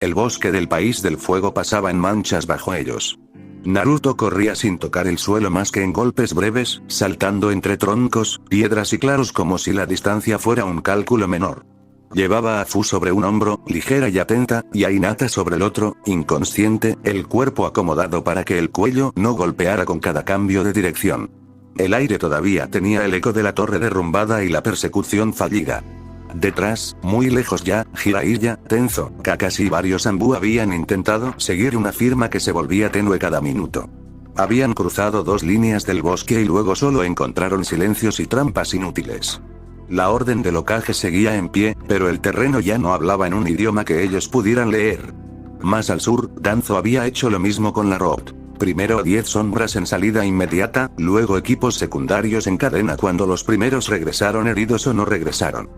El bosque del país del fuego pasaba en manchas bajo ellos. Naruto corría sin tocar el suelo más que en golpes breves, saltando entre troncos, piedras y claros como si la distancia fuera un cálculo menor. Llevaba a Fu sobre un hombro, ligera y atenta, y a Hinata sobre el otro, inconsciente, el cuerpo acomodado para que el cuello no golpeara con cada cambio de dirección. El aire todavía tenía el eco de la torre derrumbada y la persecución fallida. Detrás, muy lejos ya, Jiraiya, Tenzo, Kakashi y varios Anbu habían intentado seguir una firma que se volvía tenue cada minuto. Habían cruzado 2 líneas del bosque y luego solo encontraron silencios y trampas inútiles. La orden del Hokage seguía en pie, pero el terreno ya no hablaba en un idioma que ellos pudieran leer. Más al sur, Danzo había hecho lo mismo con la Road. Primero 10 sombras en salida inmediata, luego equipos secundarios en cadena cuando los primeros regresaron heridos o no regresaron.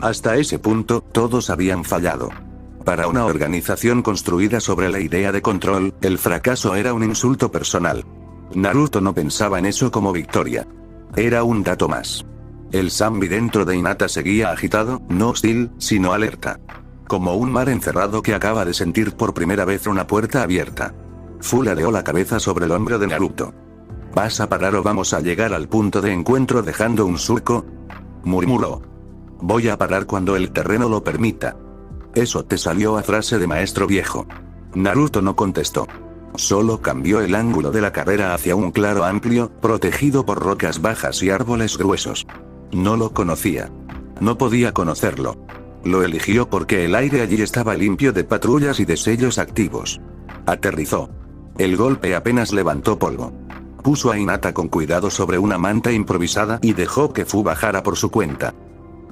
Hasta ese punto, todos habían fallado. Para una organización construida sobre la idea de control, el fracaso era un insulto personal. Naruto no pensaba en eso como victoria. Era un dato más. El Zanbi dentro de Hinata seguía agitado, no hostil, sino alerta. Como un mar encerrado que acaba de sentir por primera vez una puerta abierta. Fu ladeó la cabeza sobre el hombro de Naruto. ¿Vas a parar o vamos a llegar al punto de encuentro dejando un surco? Murmuró. Voy a parar cuando el terreno lo permita. Eso te salió a frase de maestro viejo. Naruto no contestó. Solo cambió el ángulo de la carrera hacia un claro amplio, protegido por rocas bajas y árboles gruesos. No lo conocía. No podía conocerlo. Lo eligió porque el aire allí estaba limpio de patrullas y de sellos activos. Aterrizó. El golpe apenas levantó polvo. Puso a Hinata con cuidado sobre una manta improvisada y dejó que Fu bajara por su cuenta.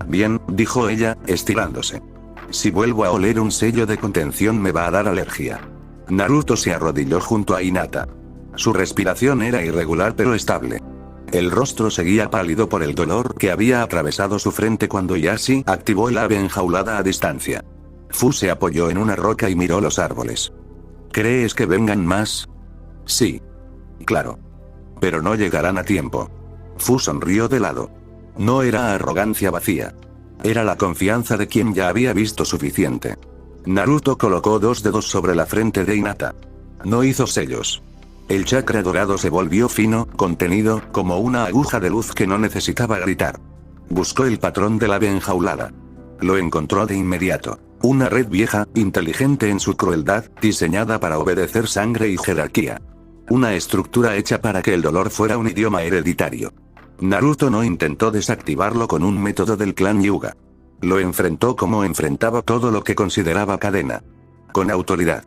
Bien, dijo ella, estirándose. Si vuelvo a oler un sello de contención me va a dar alergia. Naruto se arrodilló junto a Hinata. Su respiración era irregular pero estable. El rostro seguía pálido por el dolor que había atravesado su frente cuando Yashi activó el ave enjaulada a distancia. Fu se apoyó en una roca y miró los árboles. ¿Crees que vengan más? Sí. Claro. Pero no llegarán a tiempo. Fu sonrió de lado. No era arrogancia vacía. Era la confianza de quien ya había visto suficiente. Naruto colocó 2 dedos sobre la frente de Hinata. No hizo sellos. El chakra dorado se volvió fino, contenido, como una aguja de luz que no necesitaba gritar. Buscó el patrón del ave enjaulada. Lo encontró de inmediato. Una red vieja, inteligente en su crueldad, diseñada para obedecer sangre y jerarquía. Una estructura hecha para que el dolor fuera un idioma hereditario. Naruto no intentó desactivarlo con un método del clan Hyuga. Lo enfrentó como enfrentaba todo lo que consideraba cadena. Con autoridad.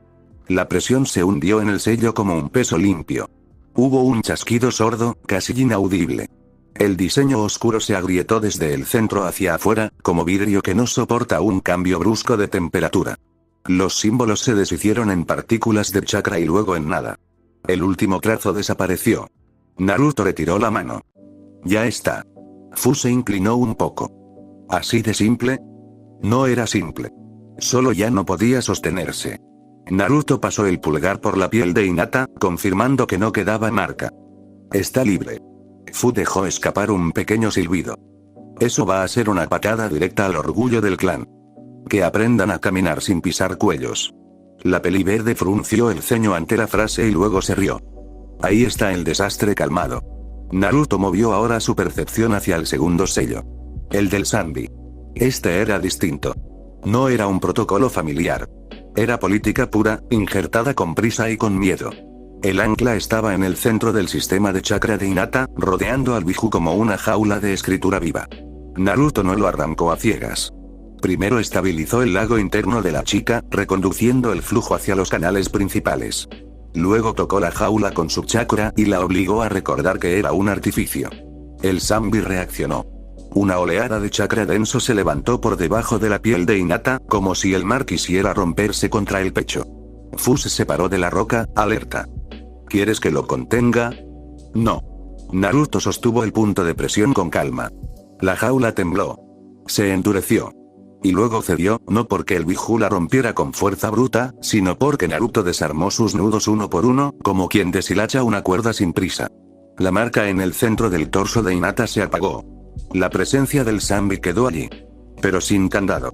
La presión se hundió en el sello como un peso limpio. Hubo un chasquido sordo, casi inaudible. El diseño oscuro se agrietó desde el centro hacia afuera, como vidrio que no soporta un cambio brusco de temperatura. Los símbolos se deshicieron en partículas de chakra y luego en nada. El último trazo desapareció. Naruto retiró la mano. Ya está. Fu se inclinó un poco. ¿Así de simple? No era simple. Solo ya no podía sostenerse. Naruto pasó el pulgar por la piel de Hinata, confirmando que no quedaba marca. Está libre. Fu dejó escapar un pequeño silbido. Eso va a ser una patada directa al orgullo del clan. Que aprendan a caminar sin pisar cuellos. La peli verde frunció el ceño ante la frase y luego se rió. Ahí está el desastre calmado. Naruto movió ahora su percepción hacia el segundo sello. El del Zanbi. Este era distinto. No era un protocolo familiar. Era política pura, injertada con prisa y con miedo. El ancla estaba en el centro del sistema de chakra de Hinata, rodeando al Biju como una jaula de escritura viva. Naruto no lo arrancó a ciegas. Primero estabilizó el lago interno de la chica, reconduciendo el flujo hacia los canales principales. Luego tocó la jaula con su chakra y la obligó a recordar que era un artificio. El Zanbi reaccionó. Una oleada de chakra denso se levantó por debajo de la piel de Hinata, como si el mar quisiera romperse contra el pecho. Fu se separó de la roca, alerta. ¿Quieres que lo contenga? No. Naruto sostuvo el punto de presión con calma. La jaula tembló. Se endureció. Y luego cedió, no porque el Biju la rompiera con fuerza bruta, sino porque Naruto desarmó sus nudos uno por uno, como quien deshilacha una cuerda sin prisa. La marca en el centro del torso de Hinata se apagó. La presencia del Zanbi quedó allí. Pero sin candado.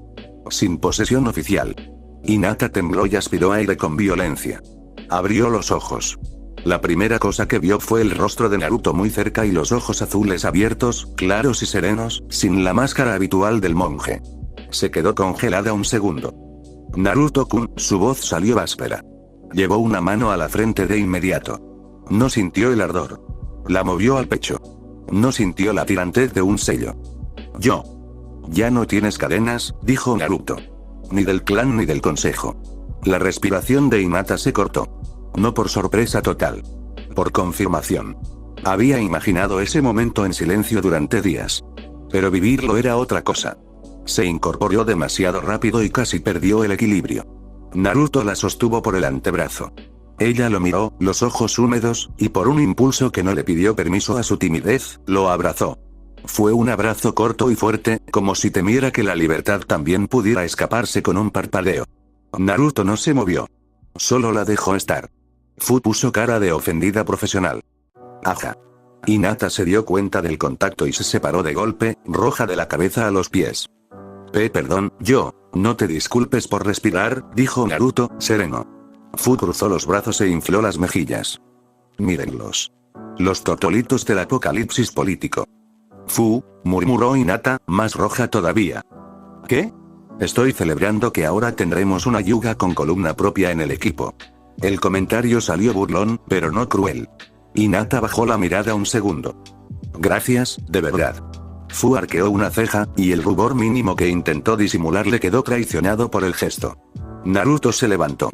Sin posesión oficial. Hinata tembló y aspiró aire con violencia. Abrió los ojos. La primera cosa que vio fue el rostro de Naruto muy cerca y los ojos azules abiertos, claros y serenos, sin la máscara habitual del monje. Se quedó congelada un segundo. Naruto-kun, su voz salió áspera. Llevó una mano a la frente de inmediato. No sintió el ardor. La movió al pecho. No sintió la tirantez de un sello. Yo. Ya no tienes cadenas, dijo Naruto. Ni del clan ni del consejo. La respiración de Hinata se cortó. No por sorpresa total. Por confirmación. Había imaginado ese momento en silencio durante días. Pero vivirlo era otra cosa. Se incorporó demasiado rápido y casi perdió el equilibrio. Naruto la sostuvo por el antebrazo. Ella lo miró, los ojos húmedos, y por un impulso que no le pidió permiso a su timidez, lo abrazó. Fue un abrazo corto y fuerte, como si temiera que la libertad también pudiera escaparse con un parpadeo. Naruto no se movió. Solo la dejó estar. Fu puso cara de ofendida profesional. Aja. Hinata se dio cuenta del contacto y se separó de golpe, roja de la cabeza a los pies. Perdón, no te disculpes por respirar, dijo Naruto, sereno. Fu cruzó los brazos e infló las mejillas. Mírenlos. Los tortolitos del apocalipsis político. Fu, murmuró Hinata, más roja todavía. ¿Qué? Estoy celebrando que ahora tendremos una Hyuga con columna propia en el equipo. El comentario salió burlón, pero no cruel. Hinata bajó la mirada un segundo. Gracias, de verdad. Fu arqueó una ceja, y el rubor mínimo que intentó disimular le quedó traicionado por el gesto. Naruto se levantó.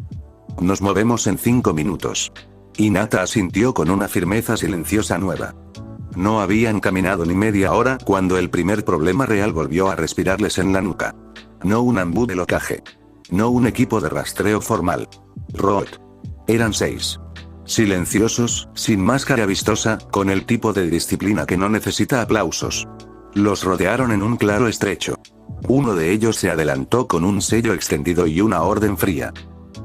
Nos movemos en 5 minutos. Hinata asintió con una firmeza silenciosa nueva. No habían caminado ni media hora cuando el primer problema real volvió a respirarles en la nuca. No un ambú de locaje. No un equipo de rastreo formal. Root. Eran 6. Silenciosos, sin máscara vistosa, con el tipo de disciplina que no necesita aplausos. Los rodearon en un claro estrecho. Uno de ellos se adelantó con un sello extendido y una orden fría.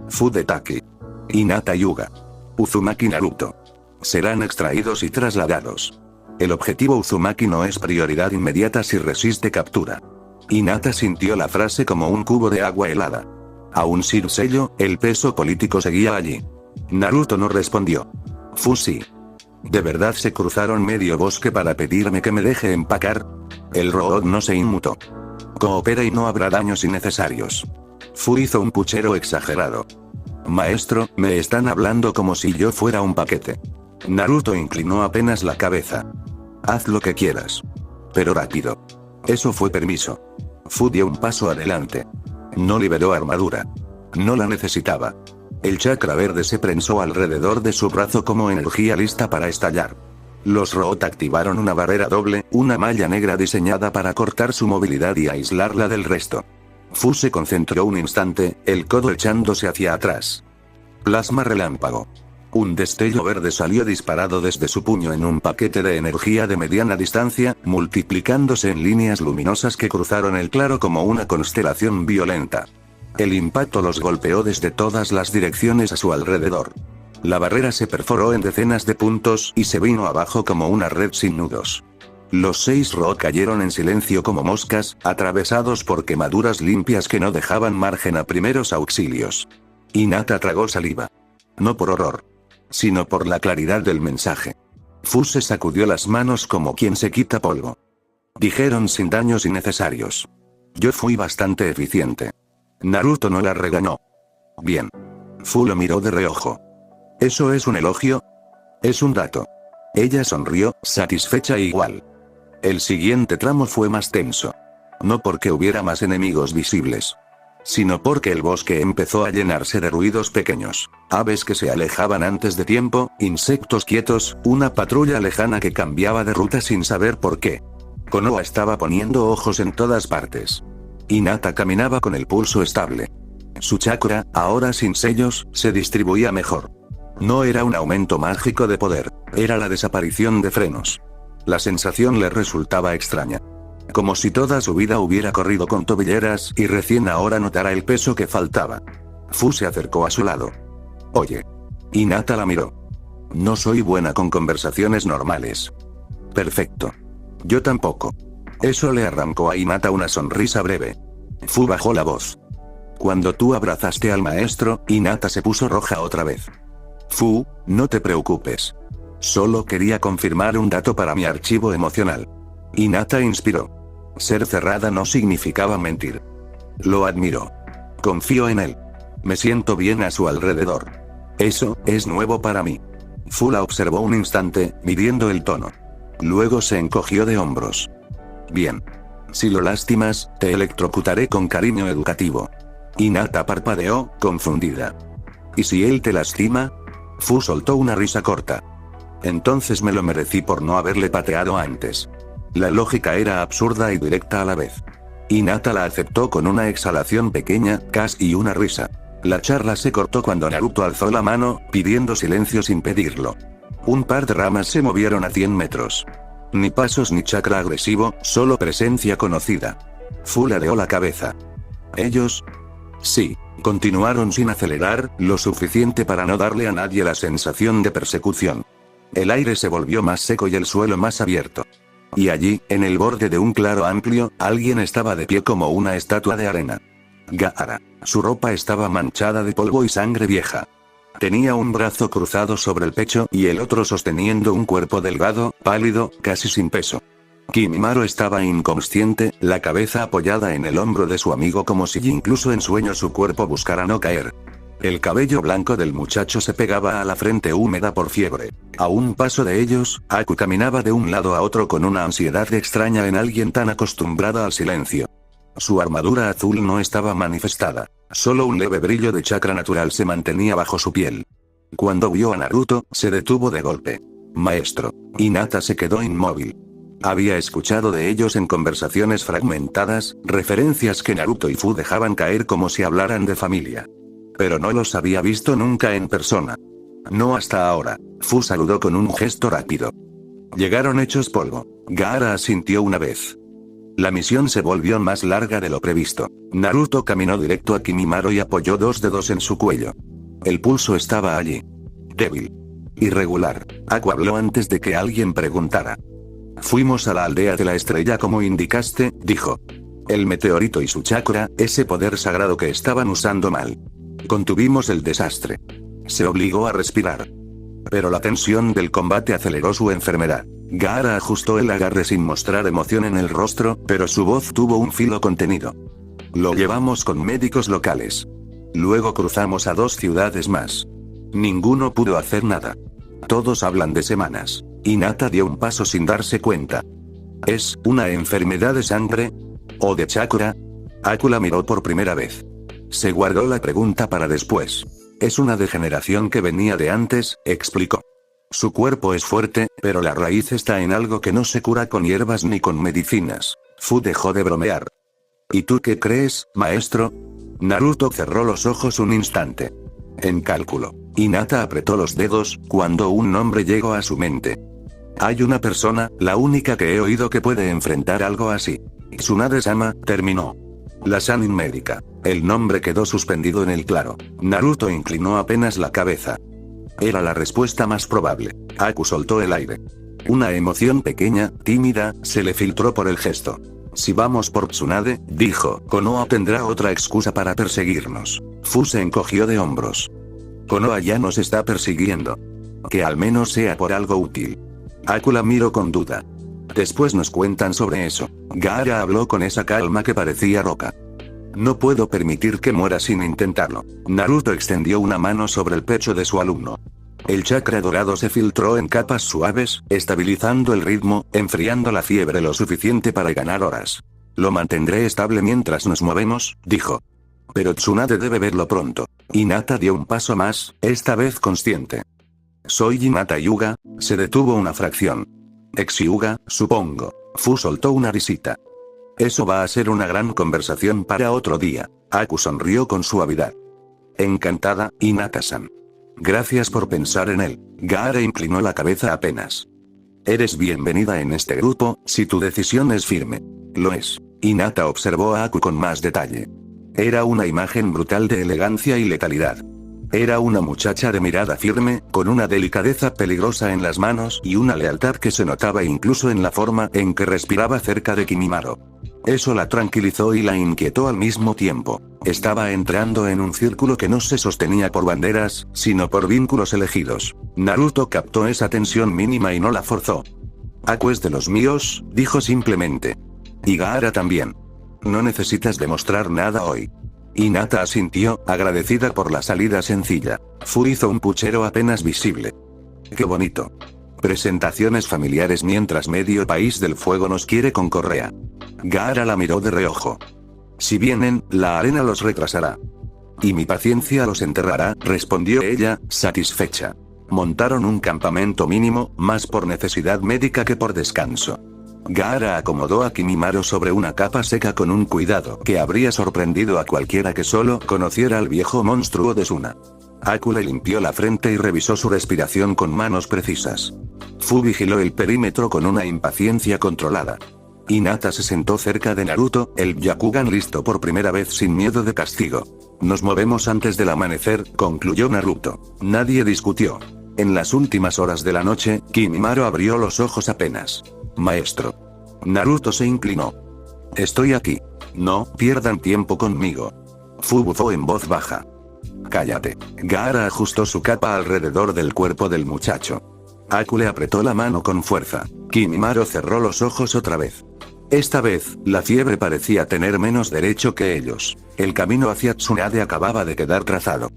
Fudetaki. Hinata Hyuga. Uzumaki Naruto. Serán extraídos y trasladados. El objetivo Uzumaki no es prioridad inmediata si resiste captura. Hinata sintió la frase como un cubo de agua helada. Aún sin sello, el peso político seguía allí. Naruto no respondió. Fu sí. ¿De verdad se cruzaron medio bosque para pedirme que me deje empacar? El robot no se inmutó. Coopera y no habrá daños innecesarios. Fu hizo un puchero exagerado. Maestro, me están hablando como si yo fuera un paquete. Naruto inclinó apenas la cabeza. Haz lo que quieras. Pero rápido. Eso fue permiso. Fu dio un paso adelante. No liberó armadura. No la necesitaba. El chakra verde se prensó alrededor de su brazo como energía lista para estallar. Los Root activaron una barrera doble, una malla negra diseñada para cortar su movilidad y aislarla del resto. Fu se concentró un instante, el codo echándose hacia atrás. Plasma relámpago. Un destello verde salió disparado desde su puño en un paquete de energía de mediana distancia, multiplicándose en líneas luminosas que cruzaron el claro como una constelación violenta. El impacto los golpeó desde todas las direcciones a su alrededor. La barrera se perforó en decenas de puntos y se vino abajo como una red sin nudos. Los 6 Root cayeron en silencio como moscas, atravesados por quemaduras limpias que no dejaban margen a primeros auxilios. Hinata tragó saliva. No por horror, sino por la claridad del mensaje. Fu se sacudió las manos como quien se quita polvo. Dijeron sin daños innecesarios. Yo fui bastante eficiente. Naruto no la regañó. Bien. Fu lo miró de reojo. ¿Eso es un elogio? Es un dato. Ella sonrió, satisfecha e igual. El siguiente tramo fue más tenso. No porque hubiera más enemigos visibles, sino porque el bosque empezó a llenarse de ruidos pequeños. Aves que se alejaban antes de tiempo, insectos quietos, una patrulla lejana que cambiaba de ruta sin saber por qué. Konoha estaba poniendo ojos en todas partes. Hinata caminaba con el pulso estable. Su chakra, ahora sin sellos, se distribuía mejor. No era un aumento mágico de poder, era la desaparición de frenos. La sensación le resultaba extraña. Como si toda su vida hubiera corrido con tobilleras y recién ahora notara el peso que faltaba. Fu se acercó a su lado. Oye. Hinata la miró. No soy buena con conversaciones normales. Perfecto. Yo tampoco. Eso le arrancó a Hinata una sonrisa breve. Fu bajó la voz. Cuando tú abrazaste al maestro, Hinata se puso roja otra vez. No te preocupes. Solo quería confirmar un dato para mi archivo emocional. Hinata inspiró. Ser cerrada no significaba mentir. Lo admiro. Confío en él. Me siento bien a su alrededor. Eso es nuevo para mí. Fu la observó un instante, midiendo el tono. Luego se encogió de hombros. Bien. Si lo lastimas, te electrocutaré con cariño educativo. Hinata parpadeó, confundida. ¿Y si él te lastima? Fu soltó una risa corta. Entonces me lo merecí por no haberle pateado antes. La lógica era absurda y directa a la vez. Hinata la aceptó con una exhalación pequeña, casi una risa. La charla se cortó cuando Naruto alzó la mano, pidiendo silencio sin pedirlo. Un par de ramas se movieron a 100 metros. Ni pasos ni chakra agresivo, solo presencia conocida. Fu ladeó la cabeza. ¿Ellos? Sí, continuaron sin acelerar, lo suficiente para no darle a nadie la sensación de persecución. El aire se volvió más seco y el suelo más abierto. Y allí, en el borde de un claro amplio, alguien estaba de pie como una estatua de arena. Gaara. Su ropa estaba manchada de polvo y sangre vieja. Tenía un brazo cruzado sobre el pecho y el otro sosteniendo un cuerpo delgado, pálido, casi sin peso. Kimimaro estaba inconsciente, la cabeza apoyada en el hombro de su amigo como si incluso en sueño su cuerpo buscara no caer. El cabello blanco del muchacho se pegaba a la frente húmeda por fiebre. A un paso de ellos, Aku caminaba de un lado a otro con una ansiedad extraña en alguien tan acostumbrada al silencio. Su armadura azul no estaba manifestada. Solo un leve brillo de chakra natural se mantenía bajo su piel. Cuando vio a Naruto, se detuvo de golpe. Maestro. Hinata se quedó inmóvil. Había escuchado de ellos en conversaciones fragmentadas, referencias que Naruto y Fu dejaban caer como si hablaran de familia. Pero no los había visto nunca en persona. No hasta ahora. Fu saludó con un gesto rápido. Llegaron hechos polvo. Gaara asintió una vez. La misión se volvió más larga de lo previsto. Naruto caminó directo a Kimimaro y apoyó 2 dedos en su cuello. El pulso estaba allí. Débil. Irregular. Aku habló antes de que alguien preguntara. Fuimos a la aldea de la estrella como indicaste, dijo. El meteorito y su chakra, ese poder sagrado que estaban usando mal. Contuvimos el desastre. Se obligó a respirar. Pero la tensión del combate aceleró su enfermedad. Gaara ajustó el agarre sin mostrar emoción en el rostro, pero su voz tuvo un filo contenido. Lo llevamos con médicos locales. Luego cruzamos a 2 ciudades más. Ninguno pudo hacer nada. Todos hablan de semanas. Hinata dio un paso sin darse cuenta. ¿Es una enfermedad de sangre? ¿O de chakra? Aku la miró por primera vez. Se guardó la pregunta para después. Es una degeneración que venía de antes, explicó. Su cuerpo es fuerte, pero la raíz está en algo que no se cura con hierbas ni con medicinas. Fu dejó de bromear. ¿Y tú qué crees, maestro? Naruto cerró los ojos un instante. En cálculo. Hinata apretó los dedos, cuando un nombre llegó a su mente. Hay una persona, la única que he oído que puede enfrentar algo así. Tsunade-sama, terminó. La Sanin médica. El nombre quedó suspendido en el claro. Naruto inclinó apenas la cabeza. Era la respuesta más probable. Aku soltó el aire. Una emoción pequeña, tímida, se le filtró por el gesto. Si vamos por Tsunade, dijo, Konoha tendrá otra excusa para perseguirnos. Fu se encogió de hombros. Konoha ya nos está persiguiendo. Que al menos sea por algo útil. Aku la miró con duda. Después nos cuentan sobre eso. Gaara habló con esa calma que parecía roca. No puedo permitir que muera sin intentarlo. Naruto extendió una mano sobre el pecho de su alumno. El chakra dorado se filtró en capas suaves, estabilizando el ritmo, enfriando la fiebre lo suficiente para ganar horas. Lo mantendré estable mientras nos movemos, dijo. Pero Tsunade debe verlo pronto. Hinata dio un paso más, esta vez consciente. Soy Hinata Hyuga, se detuvo una fracción. Ex Hyuga, supongo. Fu soltó una risita. Eso va a ser una gran conversación para otro día. Aku sonrió con suavidad. Encantada, Hinata-san. Gracias por pensar en él. Gaara inclinó la cabeza apenas. Eres bienvenida en este grupo, si tu decisión es firme. Lo es. Hinata observó a Aku con más detalle. Era una imagen brutal de elegancia y letalidad. Era una muchacha de mirada firme, con una delicadeza peligrosa en las manos y una lealtad que se notaba incluso en la forma en que respiraba cerca de Kimimaro. Eso la tranquilizó y la inquietó al mismo tiempo. Estaba entrando en un círculo que no se sostenía por banderas, sino por vínculos elegidos. Naruto captó esa tensión mínima y no la forzó. Aku es de los míos, dijo simplemente. Y Gaara también. No necesitas demostrar nada hoy. Hinata asintió, agradecida por la salida sencilla. Fu hizo un puchero apenas visible. ¡Qué bonito! Presentaciones familiares mientras medio país del fuego nos quiere con correa. Gaara la miró de reojo. Si vienen, la arena los retrasará. Y mi paciencia los enterrará, respondió ella, satisfecha. Montaron un campamento mínimo, más por necesidad médica que por descanso. Gaara acomodó a Kimimaro sobre una capa seca con un cuidado que habría sorprendido a cualquiera que solo conociera al viejo monstruo de Suna. Aku le limpió la frente y revisó su respiración con manos precisas. Fu vigiló el perímetro con una impaciencia controlada. Hinata se sentó cerca de Naruto, el Byakugan listo por primera vez sin miedo de castigo. Nos movemos antes del amanecer, concluyó Naruto. Nadie discutió. En las últimas horas de la noche, Kimimaro abrió los ojos apenas. Maestro. Naruto se inclinó. Estoy aquí. No pierdan tiempo conmigo. Fu bufó en voz baja. Cállate. Gaara ajustó su capa alrededor del cuerpo del muchacho. Aku le apretó la mano con fuerza. Kimimaro cerró los ojos otra vez. Esta vez, la fiebre parecía tener menos derecho que ellos. El camino hacia Tsunade acababa de quedar trazado.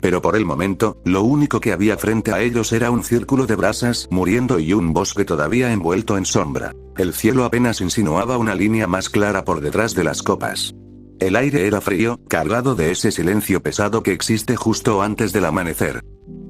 Pero por el momento, lo único que había frente a ellos era un círculo de brasas muriendo y un bosque todavía envuelto en sombra. El cielo apenas insinuaba una línea más clara por detrás de las copas. El aire era frío, cargado de ese silencio pesado que existe justo antes del amanecer.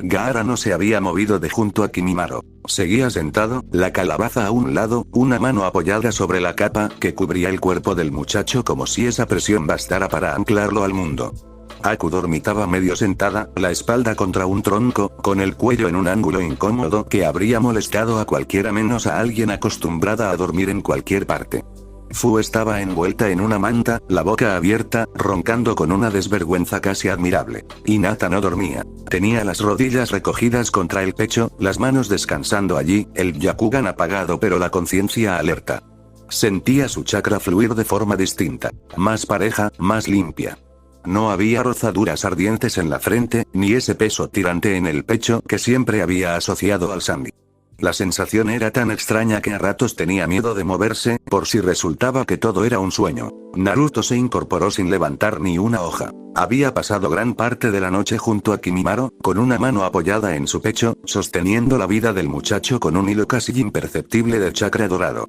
Gaara no se había movido de junto a Kimimaro. Seguía sentado, la calabaza a un lado, una mano apoyada sobre la capa que cubría el cuerpo del muchacho como si esa presión bastara para anclarlo al mundo. Aku dormitaba medio sentada, la espalda contra un tronco, con el cuello en un ángulo incómodo que habría molestado a cualquiera menos a alguien acostumbrada a dormir en cualquier parte. Fu estaba envuelta en una manta, la boca abierta, roncando con una desvergüenza casi admirable. Hinata no dormía. Tenía las rodillas recogidas contra el pecho, las manos descansando allí, el Byakugan apagado pero la conciencia alerta. Sentía su chakra fluir de forma distinta. Más pareja, más limpia. No había rozaduras ardientes en la frente, ni ese peso tirante en el pecho que siempre había asociado al Sandy. La sensación era tan extraña que a ratos tenía miedo de moverse, por si resultaba que todo era un sueño. Naruto se incorporó sin levantar ni una hoja. Había pasado gran parte de la noche junto a Kimimaro, con una mano apoyada en su pecho, sosteniendo la vida del muchacho con un hilo casi imperceptible de chakra dorado.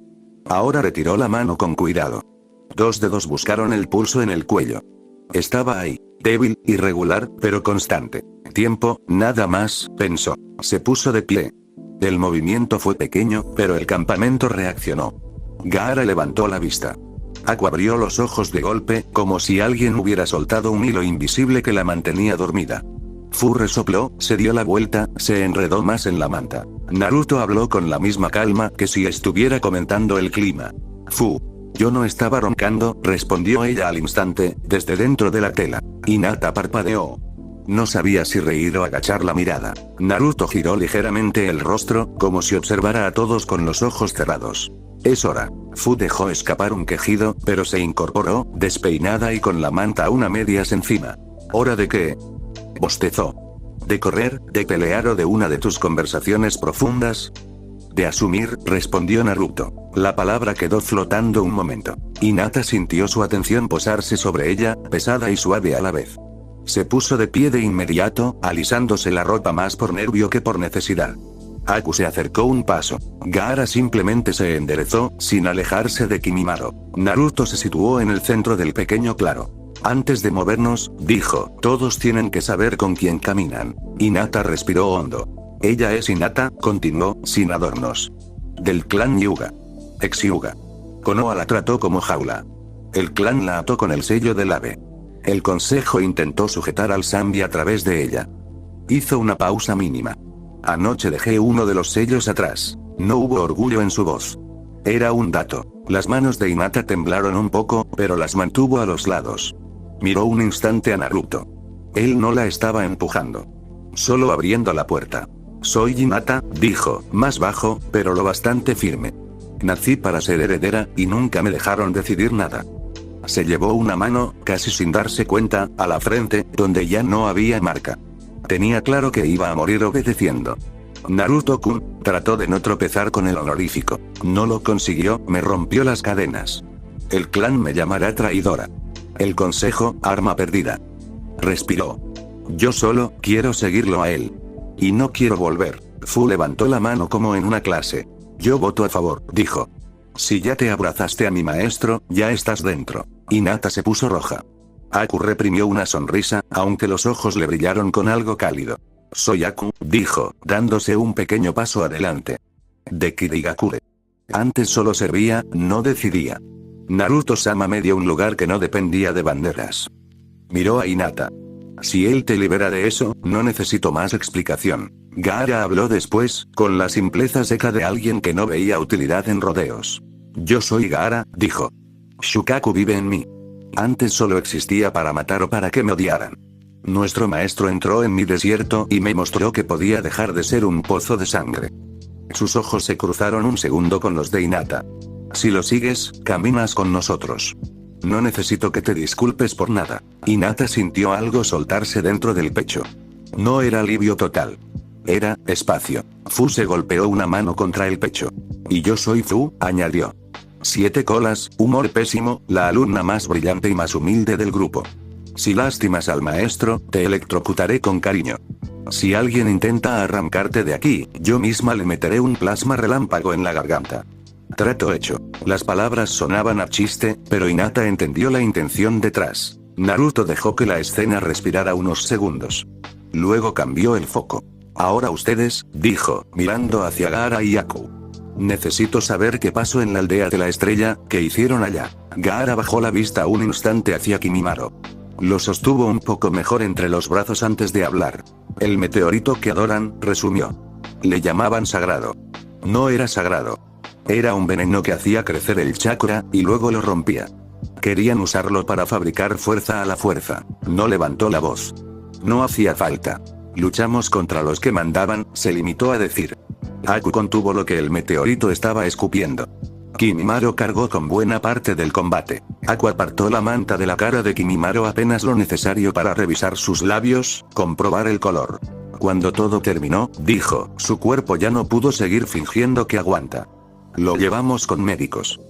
Ahora retiró la mano con cuidado. Dos dedos buscaron el pulso en el cuello. Estaba ahí, débil, irregular, pero constante. Tiempo, nada más, pensó. Se puso de pie. El movimiento fue pequeño, pero el campamento reaccionó. Gaara levantó la vista. Aku abrió los ojos de golpe, como si alguien hubiera soltado un hilo invisible que la mantenía dormida. Fu resopló, se dio la vuelta, se enredó más en la manta. Naruto habló con la misma calma que si estuviera comentando el clima. Fu. Yo no estaba roncando, respondió ella al instante, desde dentro de la tela. Hinata parpadeó. No sabía si reír o agachar la mirada. Naruto giró ligeramente el rostro, como si observara a todos con los ojos cerrados. Es hora. Fu dejó escapar un quejido, pero se incorporó, despeinada y con la manta aún a medias encima. ¿Hora de qué? Bostezó. ¿De correr, de pelear o de una de tus conversaciones profundas? De asumir, respondió Naruto. La palabra quedó flotando un momento. Hinata sintió su atención posarse sobre ella, pesada y suave a la vez. Se puso de pie de inmediato, alisándose la ropa más por nervio que por necesidad. Aku se acercó un paso. Gaara simplemente se enderezó, sin alejarse de Kimimaro. Naruto se situó en el centro del pequeño claro. Antes de movernos, dijo, todos tienen que saber con quién caminan. Hinata respiró hondo. Ella es Hinata, continuó, sin adornos. Del clan Hyuga. Ex Hyuga. Konoha la trató como jaula. El clan la ató con el sello del ave. El consejo intentó sujetar al Sanbi a través de ella. Hizo una pausa mínima. Anoche dejé uno de los sellos atrás. No hubo orgullo en su voz. Era un dato. Las manos de Hinata temblaron un poco, pero las mantuvo a los lados. Miró un instante a Naruto. Él no la estaba empujando. Solo abriendo la puerta. Soy Hinata, dijo, más bajo, pero lo bastante firme. Nací para ser heredera, y nunca me dejaron decidir nada. Se llevó una mano, casi sin darse cuenta, a la frente, donde ya no había marca. Tenía claro que iba a morir obedeciendo. Naruto-kun trató de no tropezar con el honorífico. No lo consiguió, me rompió las cadenas. El clan me llamará traidora. El consejo, arma perdida. Respiró. Yo solo quiero seguirlo a él. Y no quiero volver. Fu levantó la mano como en una clase. Yo voto a favor, dijo. Si ya te abrazaste a mi maestro, ya estás dentro. Hinata se puso roja. Aku reprimió una sonrisa, aunque los ojos le brillaron con algo cálido. Soy Aku, dijo, dándose un pequeño paso adelante. De Kirigakure. Antes solo servía, no decidía. Naruto-sama me dio un lugar que no dependía de banderas. Miró a Hinata. Si él te libera de eso, no necesito más explicación. Gaara habló después, con la simpleza seca de alguien que no veía utilidad en rodeos. Yo soy Gaara, dijo. Shukaku vive en mí. Antes solo existía para matar o para que me odiaran. Nuestro maestro entró en mi desierto y me mostró que podía dejar de ser un pozo de sangre. Sus ojos se cruzaron un segundo con los de Hinata. Si lo sigues, caminas con nosotros. No necesito que te disculpes por nada. Hinata sintió algo soltarse dentro del pecho. No era alivio total. Era espacio. Fu se golpeó una mano contra el pecho. Y yo soy Fu, añadió. 7 colas, humor pésimo, la alumna más brillante y más humilde del grupo. Si lastimas al maestro, te electrocutaré con cariño. Si alguien intenta arrancarte de aquí, yo misma le meteré un plasma relámpago en la garganta. Trato hecho. Las palabras sonaban a chiste, pero Hinata entendió la intención detrás. Naruto dejó que la escena respirara unos segundos. Luego cambió el foco. Ahora ustedes, dijo, mirando hacia Gaara y Aku. Necesito saber qué pasó en la aldea de la estrella, qué hicieron allá. Gaara bajó la vista un instante hacia Kimimaro. Lo sostuvo un poco mejor entre los brazos antes de hablar. El meteorito que adoran, resumió. Le llamaban sagrado. No era sagrado. Era un veneno que hacía crecer el chakra, y luego lo rompía. Querían usarlo para fabricar fuerza a la fuerza. No levantó la voz. No hacía falta. Luchamos contra los que mandaban, se limitó a decir. Aku contuvo lo que el meteorito estaba escupiendo. Kimimaro cargó con buena parte del combate. Aku apartó la manta de la cara de Kimimaro apenas lo necesario para revisar sus labios, comprobar el color. Cuando todo terminó, dijo, su cuerpo ya no pudo seguir fingiendo que aguanta. Lo llevamos con médicos.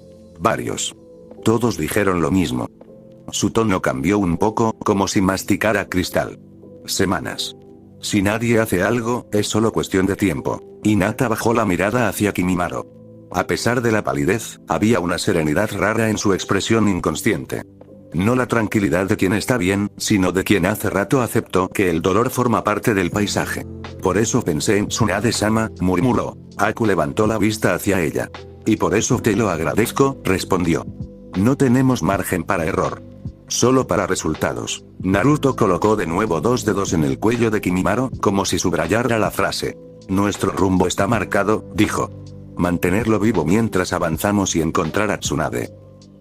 Varios. Todos dijeron lo mismo. Su tono cambió un poco, como si masticara cristal. Semanas. Si nadie hace algo, es solo cuestión de tiempo. Hinata bajó la mirada hacia Kimimaro. A pesar de la palidez, había una serenidad rara en su expresión inconsciente. No la tranquilidad de quien está bien, sino de quien hace rato aceptó que el dolor forma parte del paisaje. Por eso pensé en Tsunade-sama, murmuró. Aku levantó la vista hacia ella. Y por eso te lo agradezco, respondió. No tenemos margen para error. Solo para resultados. Naruto colocó de nuevo 2 dedos en el cuello de Kimimaro, como si subrayara la frase. Nuestro rumbo está marcado, dijo. Mantenerlo vivo mientras avanzamos y encontrar a Tsunade.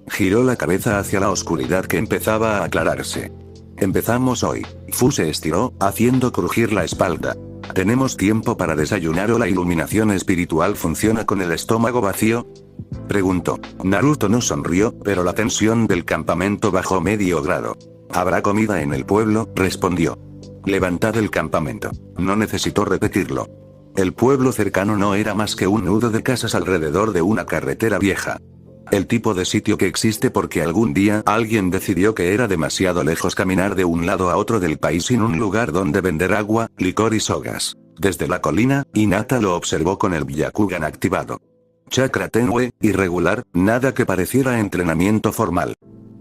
Giró la cabeza hacia la oscuridad que empezaba a aclararse. Empezamos hoy. Fu se estiró, haciendo crujir la espalda. ¿Tenemos tiempo para desayunar o la iluminación espiritual funciona con el estómago vacío? Preguntó. Naruto no sonrió, pero la tensión del campamento bajó medio grado. ¿Habrá comida en el pueblo?, respondió. Levantad el campamento. No necesitó repetirlo. El pueblo cercano no era más que un nudo de casas alrededor de una carretera vieja. El tipo de sitio que existe porque algún día alguien decidió que era demasiado lejos caminar de un lado a otro del país sin un lugar donde vender agua, licor y sogas. Desde la colina, Hinata lo observó con el Byakugan activado. Chakra tenue, irregular, nada que pareciera entrenamiento formal.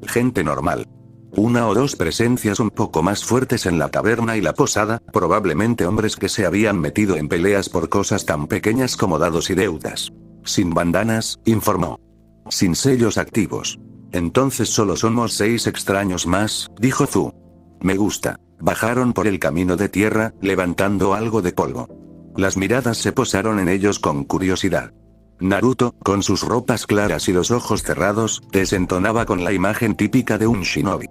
Gente normal. 1 o 2 presencias un poco más fuertes en la taberna y la posada, probablemente hombres que se habían metido en peleas por cosas tan pequeñas como dados y deudas. Sin bandanas, informó. Sin sellos activos. Entonces solo somos 6 extraños más, dijo Fu. Me gusta. Bajaron por el camino de tierra, levantando algo de polvo. Las miradas se posaron en ellos con curiosidad. Naruto, con sus ropas claras y los ojos cerrados, desentonaba con la imagen típica de un shinobi.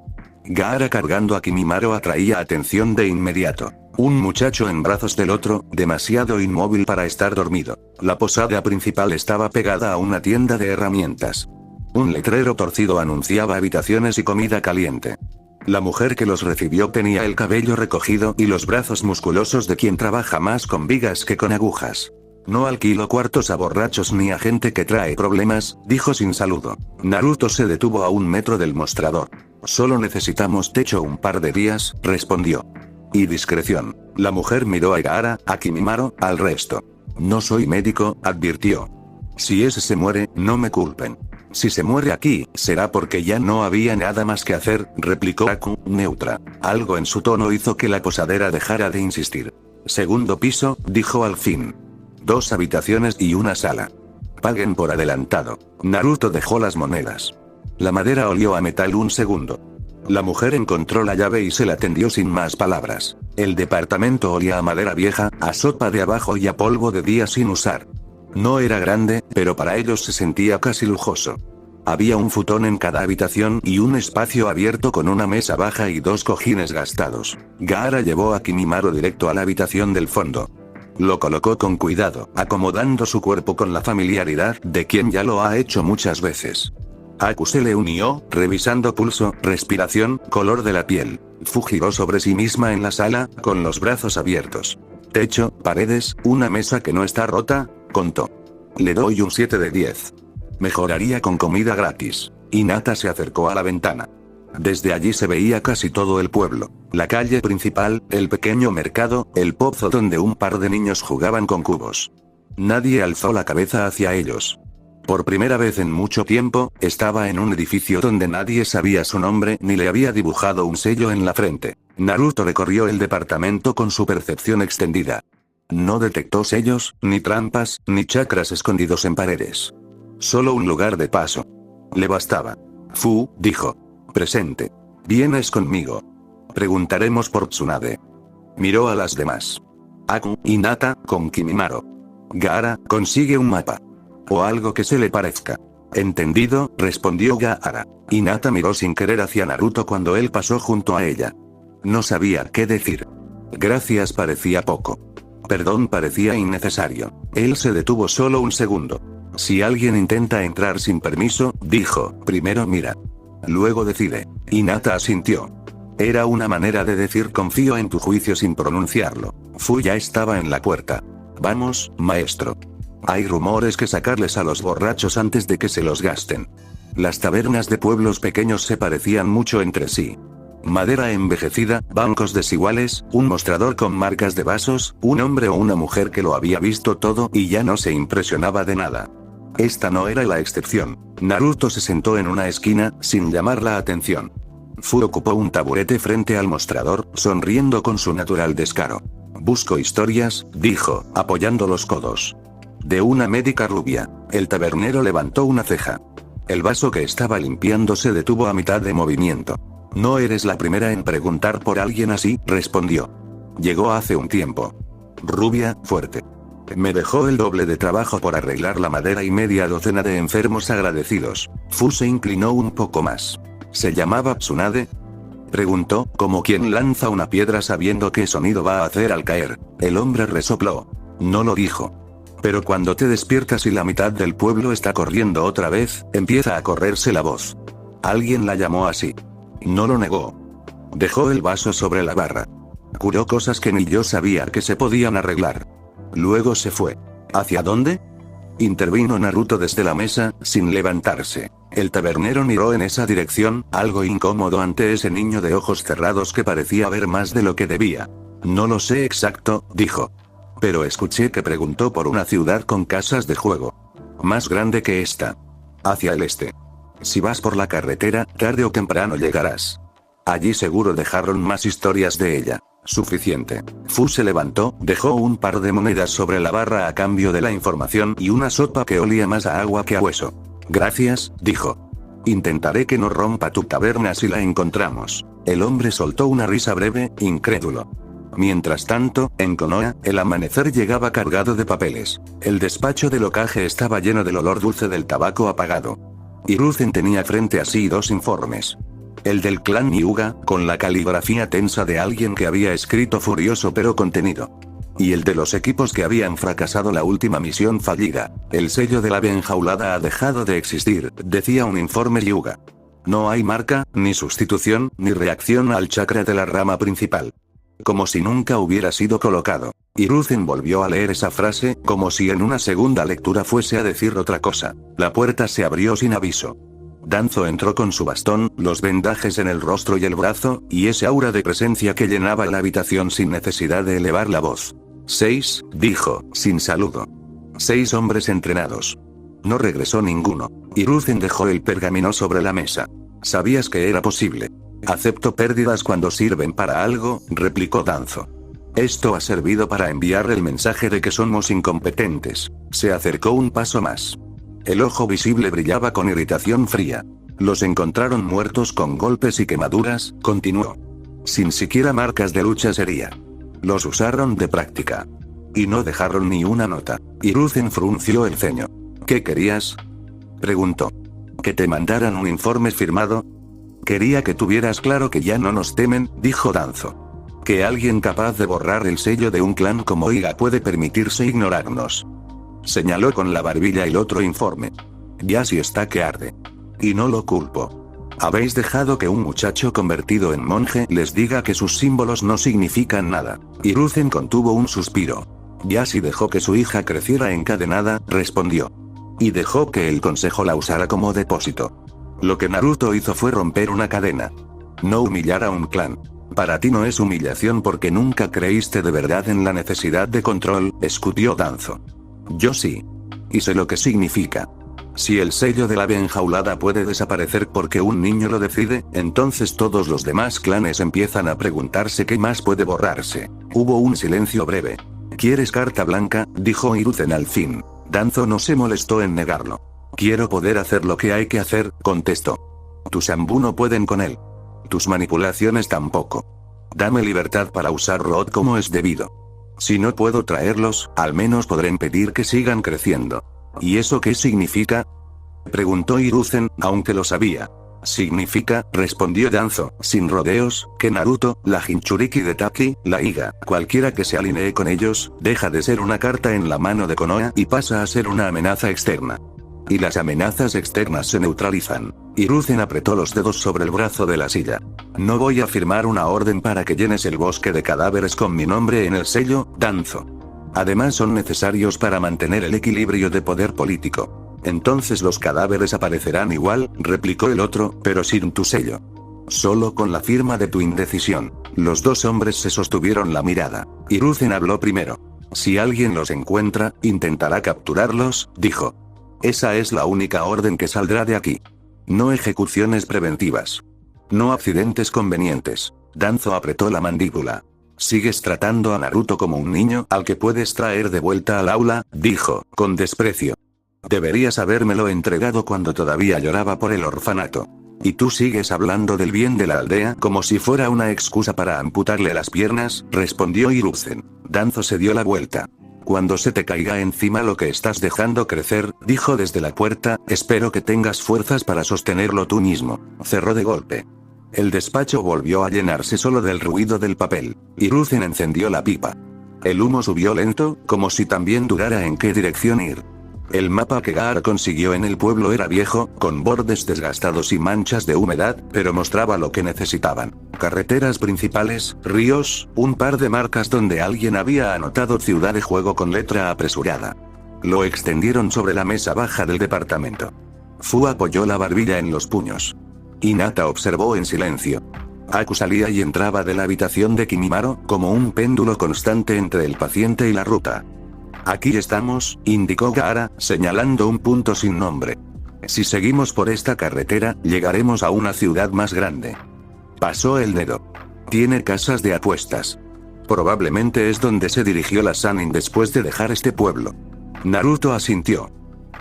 Gaara cargando a Kimimaro atraía atención de inmediato. Un muchacho en brazos del otro, demasiado inmóvil para estar dormido. La posada principal estaba pegada a una tienda de herramientas. Un letrero torcido anunciaba habitaciones y comida caliente. La mujer que los recibió tenía el cabello recogido y los brazos musculosos de quien trabaja más con vigas que con agujas. No alquilo cuartos a borrachos ni a gente que trae problemas, dijo sin saludo. Naruto se detuvo a 1 metro del mostrador. Solo necesitamos techo un par de días, respondió. Y discreción. La mujer miró a Gaara, a Kimimaro, al resto. No soy médico, advirtió. Si ese se muere, no me culpen. Si se muere aquí, será porque ya no había nada más que hacer, replicó Aku, neutra. Algo en su tono hizo que la posadera dejara de insistir. Segundo piso, dijo al fin. 2 habitaciones y una sala. Paguen por adelantado. Naruto dejó las monedas. La madera olió a metal un segundo. La mujer encontró la llave y se la tendió sin más palabras. El departamento olía a madera vieja, a sopa de abajo y a polvo de día sin usar. No era grande, pero para ellos se sentía casi lujoso. Había un futón en cada habitación y un espacio abierto con una mesa baja y 2 cojines gastados. Gaara llevó a Kimimaro directo a la habitación del fondo. Lo colocó con cuidado, acomodando su cuerpo con la familiaridad de quien ya lo ha hecho muchas veces. Aku se le unió, revisando pulso, respiración, color de la piel. Fu giró sobre sí misma en la sala, con los brazos abiertos. Techo, paredes, una mesa que no está rota, contó. Le doy un 7 de 10. Mejoraría con comida gratis. Hinata se acercó a la ventana. Desde allí se veía casi todo el pueblo, la calle principal, el pequeño mercado, el pozo donde un par de niños jugaban con cubos. Nadie alzó la cabeza hacia ellos. Por primera vez en mucho tiempo, estaba en un edificio donde nadie sabía su nombre ni le había dibujado un sello en la frente. Naruto recorrió el departamento con su percepción extendida. No detectó sellos, ni trampas, ni chakras escondidos en paredes. Solo un lugar de paso. Le bastaba. Fu, dijo. Presente. ¿Vienes conmigo? Preguntaremos por Tsunade. Miró a las demás. Aku, Hinata, con Kimimaro. Gaara, consigue un mapa. O algo que se le parezca. Entendido, respondió Gaara. Hinata miró sin querer hacia Naruto cuando él pasó junto a ella. No sabía qué decir. Gracias parecía poco. Perdón parecía innecesario. Él se detuvo solo un segundo. Si alguien intenta entrar sin permiso, dijo, primero mira. Luego decide. Hinata asintió. Era una manera de decir confío en tu juicio sin pronunciarlo. Fu ya estaba en la puerta. Vamos, maestro. Hay rumores que sacarles a los borrachos antes de que se los gasten. Las tabernas de pueblos pequeños se parecían mucho entre sí. Madera envejecida, bancos desiguales, un mostrador con marcas de vasos, un hombre o una mujer que lo había visto todo y ya no se impresionaba de nada. Esta no era la excepción. Naruto se sentó en una esquina, sin llamar la atención. Fu ocupó un taburete frente al mostrador, sonriendo con su natural descaro. Busco historias, dijo, apoyando los codos. De una médica rubia. El tabernero levantó una ceja. El vaso que estaba limpiando se detuvo a mitad de movimiento. No eres la primera en preguntar por alguien así, respondió. Llegó hace un tiempo. Rubia, fuerte. Me dejó el doble de trabajo por arreglar la madera y media docena de enfermos agradecidos. Fu se inclinó un poco más. ¿Se llamaba Tsunade? Preguntó, como quien lanza una piedra sabiendo qué sonido va a hacer al caer. El hombre resopló. No lo dijo. Pero cuando te despiertas y la mitad del pueblo está corriendo otra vez, empieza a correrse la voz. Alguien la llamó así. No lo negó. Dejó el vaso sobre la barra. Curó cosas que ni yo sabía que se podían arreglar. Luego se fue. ¿Hacia dónde? Intervino Naruto desde la mesa, sin levantarse. El tabernero miró en esa dirección, algo incómodo ante ese niño de ojos cerrados que parecía ver más de lo que debía. No lo sé exacto, dijo. Pero escuché que preguntó por una ciudad con casas de juego. Más grande que esta. Hacia el este. Si vas por la carretera, tarde o temprano llegarás. Allí seguro dejaron más historias de ella. Suficiente. Fu se levantó, dejó un par de monedas sobre la barra a cambio de la información y una sopa que olía más a agua que a hueso. Gracias, dijo. Intentaré que no rompa tu taberna si la encontramos. El hombre soltó una risa breve, incrédulo. Mientras tanto, en Konoha, el amanecer llegaba cargado de papeles. El despacho del ocaje estaba lleno del olor dulce del tabaco apagado. Hiruzen tenía frente a sí 2 informes. El del clan Hyuga, con la caligrafía tensa de alguien que había escrito furioso pero contenido. Y el de los equipos que habían fracasado la última misión fallida. El sello de la ave enjaulada ha dejado de existir, decía un informe Hyuga. No hay marca, ni sustitución, ni reacción al chakra de la rama principal. Como si nunca hubiera sido colocado. Hiruzen volvió a leer esa frase, como si en una segunda lectura fuese a decir otra cosa. La puerta se abrió sin aviso. Danzo entró con su bastón, los vendajes en el rostro y el brazo, y ese aura de presencia que llenaba la habitación sin necesidad de elevar la voz. 6, dijo, sin saludo. 6 hombres entrenados. No regresó ninguno. Hiruzen dejó el pergamino sobre la mesa. Sabías que era posible. Acepto pérdidas cuando sirven para algo, replicó Danzo. Esto ha servido para enviar el mensaje de que somos incompetentes. Se acercó un paso más. El ojo visible brillaba con irritación fría. Los encontraron muertos con golpes y quemaduras, continuó. Sin siquiera marcas de lucha sería. Los usaron de práctica. Y no dejaron ni una nota. Hiruzen frunció el ceño. ¿Qué querías? Preguntó. ¿Que te mandaran un informe firmado? Quería que tuvieras claro que ya no nos temen, dijo Danzo. Que alguien capaz de borrar el sello de un clan como Iga puede permitirse ignorarnos. Señaló con la barbilla el otro informe. Ya si está que arde. Y no lo culpo. Habéis dejado que un muchacho convertido en monje les diga que sus símbolos no significan nada. Hiruzen contuvo un suspiro. Yasi dejó que su hija creciera encadenada, respondió. Y dejó que el consejo la usara como depósito. Lo que Naruto hizo fue romper una cadena. No humillar a un clan. Para ti no es humillación porque nunca creíste de verdad en la necesidad de control, escupió Danzo. Yo sí. Y sé lo que significa. Si el sello de la ave enjaulada puede desaparecer porque un niño lo decide, entonces todos los demás clanes empiezan a preguntarse qué más puede borrarse. Hubo un silencio breve. ¿Quieres carta blanca?, dijo Hiruzen al fin. Danzo no se molestó en negarlo. Quiero poder hacer lo que hay que hacer, contestó. Tus Anbu no pueden con él. Tus manipulaciones tampoco. Dame libertad para usar Rod como es debido. Si no puedo traerlos, al menos podré impedir que sigan creciendo. ¿Y eso qué significa? Preguntó Hiruzen, aunque lo sabía. Significa, respondió Danzo, sin rodeos, que Naruto, la Jinchuriki de Taki, la Iga, cualquiera que se alinee con ellos, deja de ser una carta en la mano de Konoha y pasa a ser una amenaza externa. Y las amenazas externas se neutralizan. Hiruzen apretó los dedos sobre el brazo de la silla. No voy a firmar una orden para que llenes el bosque de cadáveres con mi nombre en el sello, Danzo. Además son necesarios para mantener el equilibrio de poder político. Entonces los cadáveres aparecerán igual, replicó el otro, pero sin tu sello. Solo con la firma de tu indecisión. Los dos hombres se sostuvieron la mirada. Hiruzen habló primero. Si alguien los encuentra, intentará capturarlos, dijo. Esa es la única orden que saldrá de aquí. No ejecuciones preventivas. No accidentes convenientes. Danzo apretó la mandíbula. Sigues tratando a Naruto como un niño al que puedes traer de vuelta al aula, dijo, con desprecio. Deberías habérmelo entregado cuando todavía lloraba por el orfanato. Y tú sigues hablando del bien de la aldea como si fuera una excusa para amputarle las piernas, respondió Hiruzen. Danzo se dio la vuelta. Cuando se te caiga encima lo que estás dejando crecer, dijo desde la puerta, espero que tengas fuerzas para sostenerlo tú mismo. Cerró de golpe. El despacho volvió a llenarse solo del ruido del papel. Hiruzen encendió la pipa. El humo subió lento, como si también dudara en qué dirección ir. El mapa que Gaara consiguió en el pueblo era viejo, con bordes desgastados y manchas de humedad, pero mostraba lo que necesitaban. Carreteras principales, ríos, un par de marcas donde alguien había anotado Ciudad de Juego con letra apresurada. Lo extendieron sobre la mesa baja del departamento. Fu apoyó la barbilla en los puños. Hinata observó en silencio. Aku salía y entraba de la habitación de Kimimaro, como un péndulo constante entre el paciente y la ruta. Aquí estamos, indicó Gaara, señalando un punto sin nombre. Si seguimos por esta carretera, llegaremos a una ciudad más grande. Pasó el dedo. Tiene casas de apuestas. Probablemente es donde se dirigió la Sannin después de dejar este pueblo. Naruto asintió.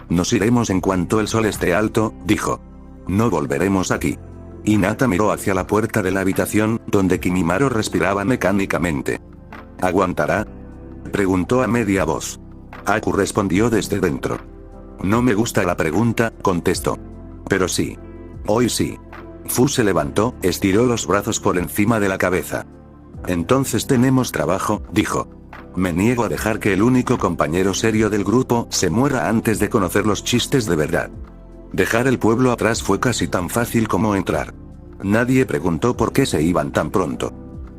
Nos iremos en cuanto el sol esté alto, dijo. No volveremos aquí. Hinata miró hacia la puerta de la habitación, donde Kimimaro respiraba mecánicamente. ¿Aguantará?, preguntó a media voz. Aku respondió desde dentro. No me gusta la pregunta, contestó. Pero sí. Hoy sí. Fu se levantó, estiró los brazos por encima de la cabeza. Entonces tenemos trabajo, dijo. Me niego a dejar que el único compañero serio del grupo se muera antes de conocer los chistes de verdad. Dejar el pueblo atrás fue casi tan fácil como entrar. Nadie preguntó por qué se iban tan pronto.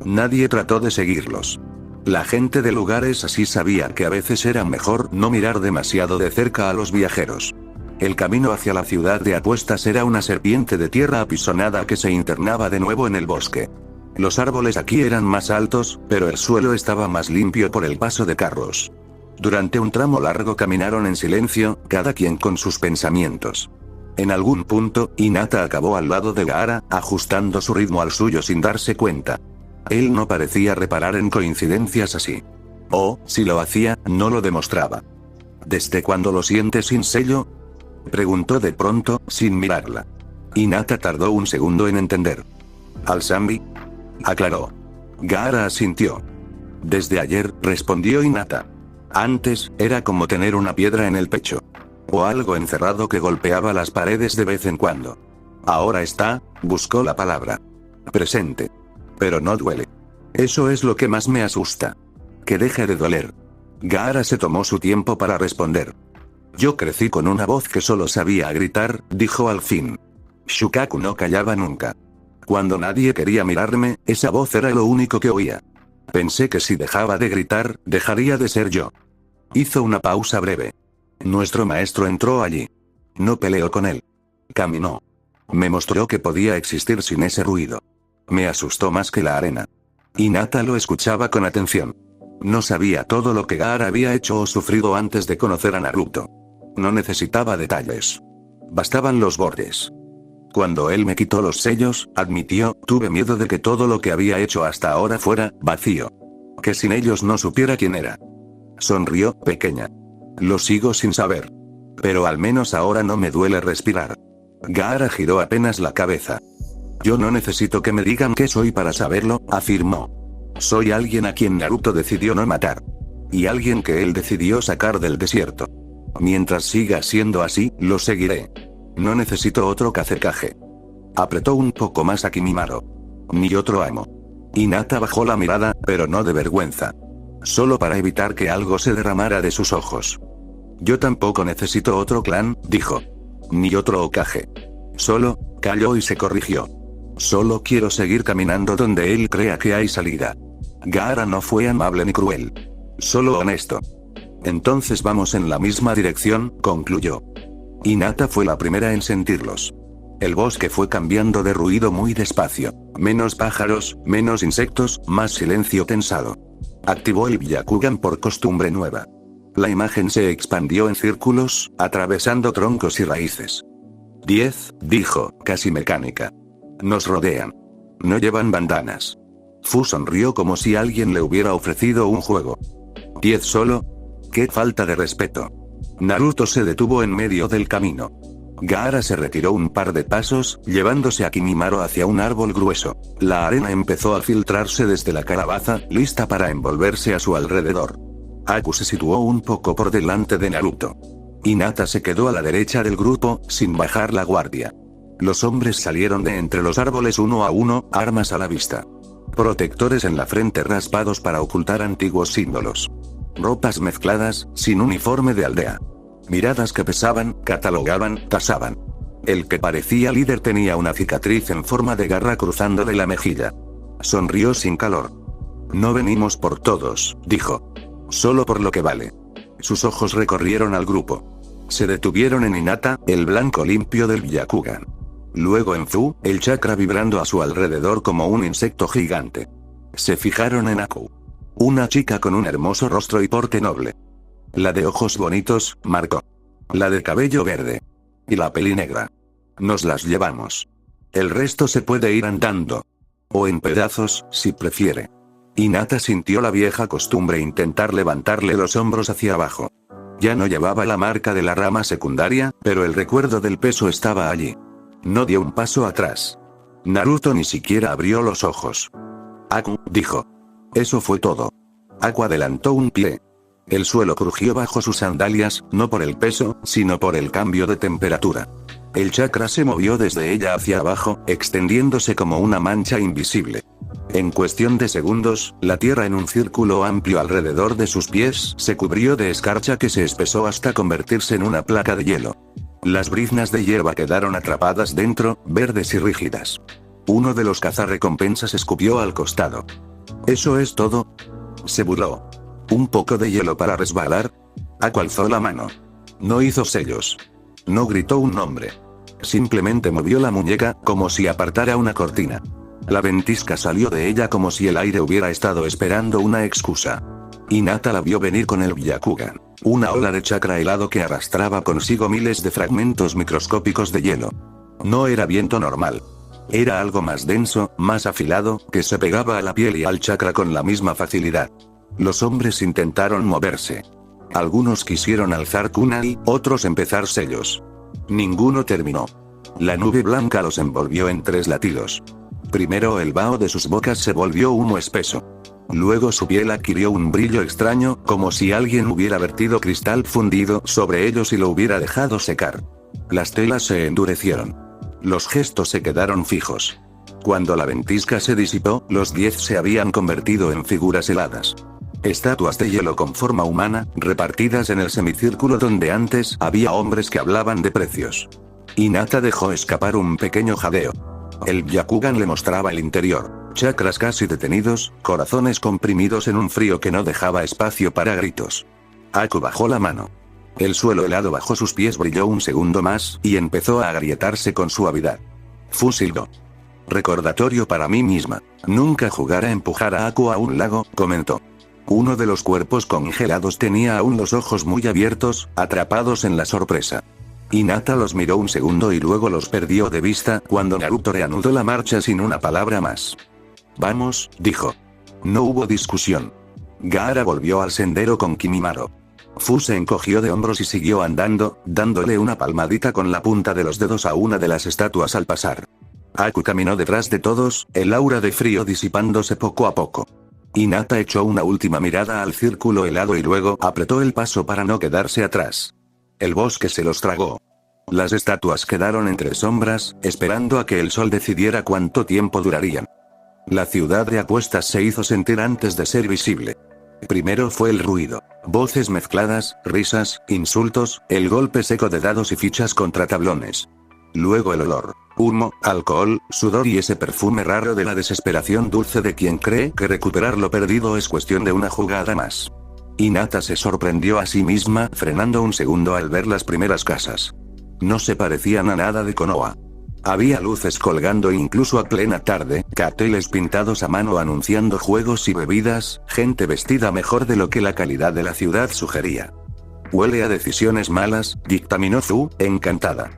Nadie trató de seguirlos. La gente de lugares así sabía que a veces era mejor no mirar demasiado de cerca a los viajeros. El camino hacia la ciudad de apuestas era una serpiente de tierra apisonada que se internaba de nuevo en el bosque. Los árboles aquí eran más altos, pero el suelo estaba más limpio por el paso de carros. Durante un tramo largo caminaron en silencio, cada quien con sus pensamientos. En algún punto, Hinata acabó al lado de Gaara, ajustando su ritmo al suyo sin darse cuenta. Él no parecía reparar en coincidencias así. O, si lo hacía, no lo demostraba. ¿Desde cuándo lo siente sin sello?, preguntó de pronto, sin mirarla. Hinata tardó un segundo en entender. ¿Al Zambi?, aclaró. Gaara asintió. Desde ayer, respondió Hinata. Antes, era como tener una piedra en el pecho. O algo encerrado que golpeaba las paredes de vez en cuando. Ahora está, buscó la palabra. Presente. Pero no duele. Eso es lo que más me asusta. Que deje de doler. Gaara se tomó su tiempo para responder. Yo crecí con una voz que solo sabía gritar, dijo al fin. Shukaku no callaba nunca. Cuando nadie quería mirarme, esa voz era lo único que oía. Pensé que si dejaba de gritar, dejaría de ser yo. Hizo una pausa breve. Nuestro maestro entró allí. No peleó con él. Caminó. Me mostró que podía existir sin ese ruido. Me asustó más que la arena. Hinata lo escuchaba con atención. No sabía todo lo que Gaara había hecho o sufrido antes de conocer a Naruto. No necesitaba detalles. Bastaban los bordes. Cuando él me quitó los sellos, admitió, tuve miedo de que todo lo que había hecho hasta ahora fuera vacío. Que sin ellos no supiera quién era. Sonrió, pequeña. Lo sigo sin saber. Pero al menos ahora no me duele respirar. Gaara giró apenas la cabeza. Yo no necesito que me digan qué soy para saberlo, afirmó. Soy alguien a quien Naruto decidió no matar. Y alguien que él decidió sacar del desierto. Mientras siga siendo así, lo seguiré. No necesito otro Kazekage. Apretó un poco más a Kimimaro. Ni otro amo. Hinata bajó la mirada, pero no de vergüenza. Solo para evitar que algo se derramara de sus ojos. Yo tampoco necesito otro clan, dijo. Ni otro Hokage. Solo, calló y se corrigió. Solo quiero seguir caminando donde él crea que hay salida. Gaara no fue amable ni cruel. Solo honesto. Entonces vamos en la misma dirección, concluyó. Hinata fue la primera en sentirlos. El bosque fue cambiando de ruido muy despacio. Menos pájaros, menos insectos, más silencio tensado. Activó el Byakugan por costumbre nueva. La imagen se expandió en círculos, atravesando troncos y raíces. 10, dijo, casi mecánica. Nos rodean. No llevan bandanas. Fu sonrió como si alguien le hubiera ofrecido un juego. 10 solo. ¡Qué falta de respeto! Naruto se detuvo en medio del camino. Gaara se retiró un par de pasos, llevándose a Kimimaro hacia un árbol grueso. La arena empezó a filtrarse desde la calabaza, lista para envolverse a su alrededor. Aku se situó un poco por delante de Naruto. Hinata se quedó a la derecha del grupo, sin bajar la guardia. Los hombres salieron de entre los árboles uno a uno, armas a la vista. Protectores en la frente raspados para ocultar antiguos símbolos. Ropas mezcladas, sin uniforme de aldea. Miradas que pesaban, catalogaban, tasaban. El que parecía líder tenía una cicatriz en forma de garra cruzándole la mejilla. Sonrió sin calor. No venimos por todos, dijo. Solo por lo que vale. Sus ojos recorrieron al grupo. Se detuvieron en Hinata, el blanco limpio del Byakugan. Luego en Fu, el chakra vibrando a su alrededor como un insecto gigante. Se fijaron en Aku. Una chica con un hermoso rostro y porte noble. La de ojos bonitos, marcó. La de cabello verde. Y la peli negra. Nos las llevamos. El resto se puede ir andando. O en pedazos, si prefiere. Hinata sintió la vieja costumbre intentar levantarle los hombros hacia abajo. Ya no llevaba la marca de la rama secundaria, pero el recuerdo del peso estaba allí. No dio un paso atrás. Naruto ni siquiera abrió los ojos. Aku, dijo. Eso fue todo. Aku adelantó un pie. El suelo crujió bajo sus sandalias, no por el peso, sino por el cambio de temperatura. El chakra se movió desde ella hacia abajo, extendiéndose como una mancha invisible. En cuestión de segundos, la tierra en un círculo amplio alrededor de sus pies se cubrió de escarcha que se espesó hasta convertirse en una placa de hielo. Las briznas de hierba quedaron atrapadas dentro, verdes y rígidas. Uno de los cazarrecompensas escupió al costado. ¿Eso es todo?, se burló. ¿Un poco de hielo para resbalar? Aku alzó la mano. No hizo sellos. No gritó un nombre. Simplemente movió la muñeca, como si apartara una cortina. La ventisca salió de ella como si el aire hubiera estado esperando una excusa. Hinata la vio venir con el Byakugan. Una ola de chakra helado que arrastraba consigo miles de fragmentos microscópicos de hielo. No era viento normal. Era algo más denso, más afilado, que se pegaba a la piel y al chakra con la misma facilidad. Los hombres intentaron moverse. Algunos quisieron alzar kunai, otros empezar sellos. Ninguno terminó. La nube blanca los envolvió en 3 latidos. Primero el vaho de sus bocas se volvió humo espeso. Luego su piel adquirió un brillo extraño, como si alguien hubiera vertido cristal fundido sobre ellos y lo hubiera dejado secar. Las telas se endurecieron. Los gestos se quedaron fijos. Cuando la ventisca se disipó, los 10 se habían convertido en figuras heladas. Estatuas de hielo con forma humana, repartidas en el semicírculo donde antes había hombres que hablaban de precios. Hinata dejó escapar un pequeño jadeo. El Byakugan le mostraba el interior, chakras casi detenidos, corazones comprimidos en un frío que no dejaba espacio para gritos. Aku bajó la mano. El suelo helado bajo sus pies brilló un segundo más, y empezó a agrietarse con suavidad. Fusiló. Recordatorio para mí misma. Nunca jugar a empujar a Aku a un lago, comentó. Uno de los cuerpos congelados tenía aún los ojos muy abiertos, atrapados en la sorpresa. Hinata los miró un segundo y luego los perdió de vista cuando Naruto reanudó la marcha sin una palabra más. Vamos, dijo. No hubo discusión. Gaara volvió al sendero con Kimimaro. Fu se encogió de hombros y siguió andando, dándole una palmadita con la punta de los dedos a una de las estatuas al pasar. Aku caminó detrás de todos, el aura de frío disipándose poco a poco. Hinata echó una última mirada al círculo helado y luego apretó el paso para no quedarse atrás. El bosque se los tragó. Las estatuas quedaron entre sombras, esperando a que el sol decidiera cuánto tiempo durarían. La ciudad de apuestas se hizo sentir antes de ser visible. Primero fue el ruido, voces mezcladas, risas, insultos, el golpe seco de dados y fichas contra tablones. Luego el olor, humo, alcohol, sudor y ese perfume raro de la desesperación dulce de quien cree que recuperar lo perdido es cuestión de una jugada más. Hinata se sorprendió a sí misma, frenando un segundo al ver las primeras casas. No se parecían a nada de Konoha. Había luces colgando incluso a plena tarde, carteles pintados a mano anunciando juegos y bebidas, gente vestida mejor de lo que la calidad de la ciudad sugería. Huele a decisiones malas, dictaminó Zu, encantada.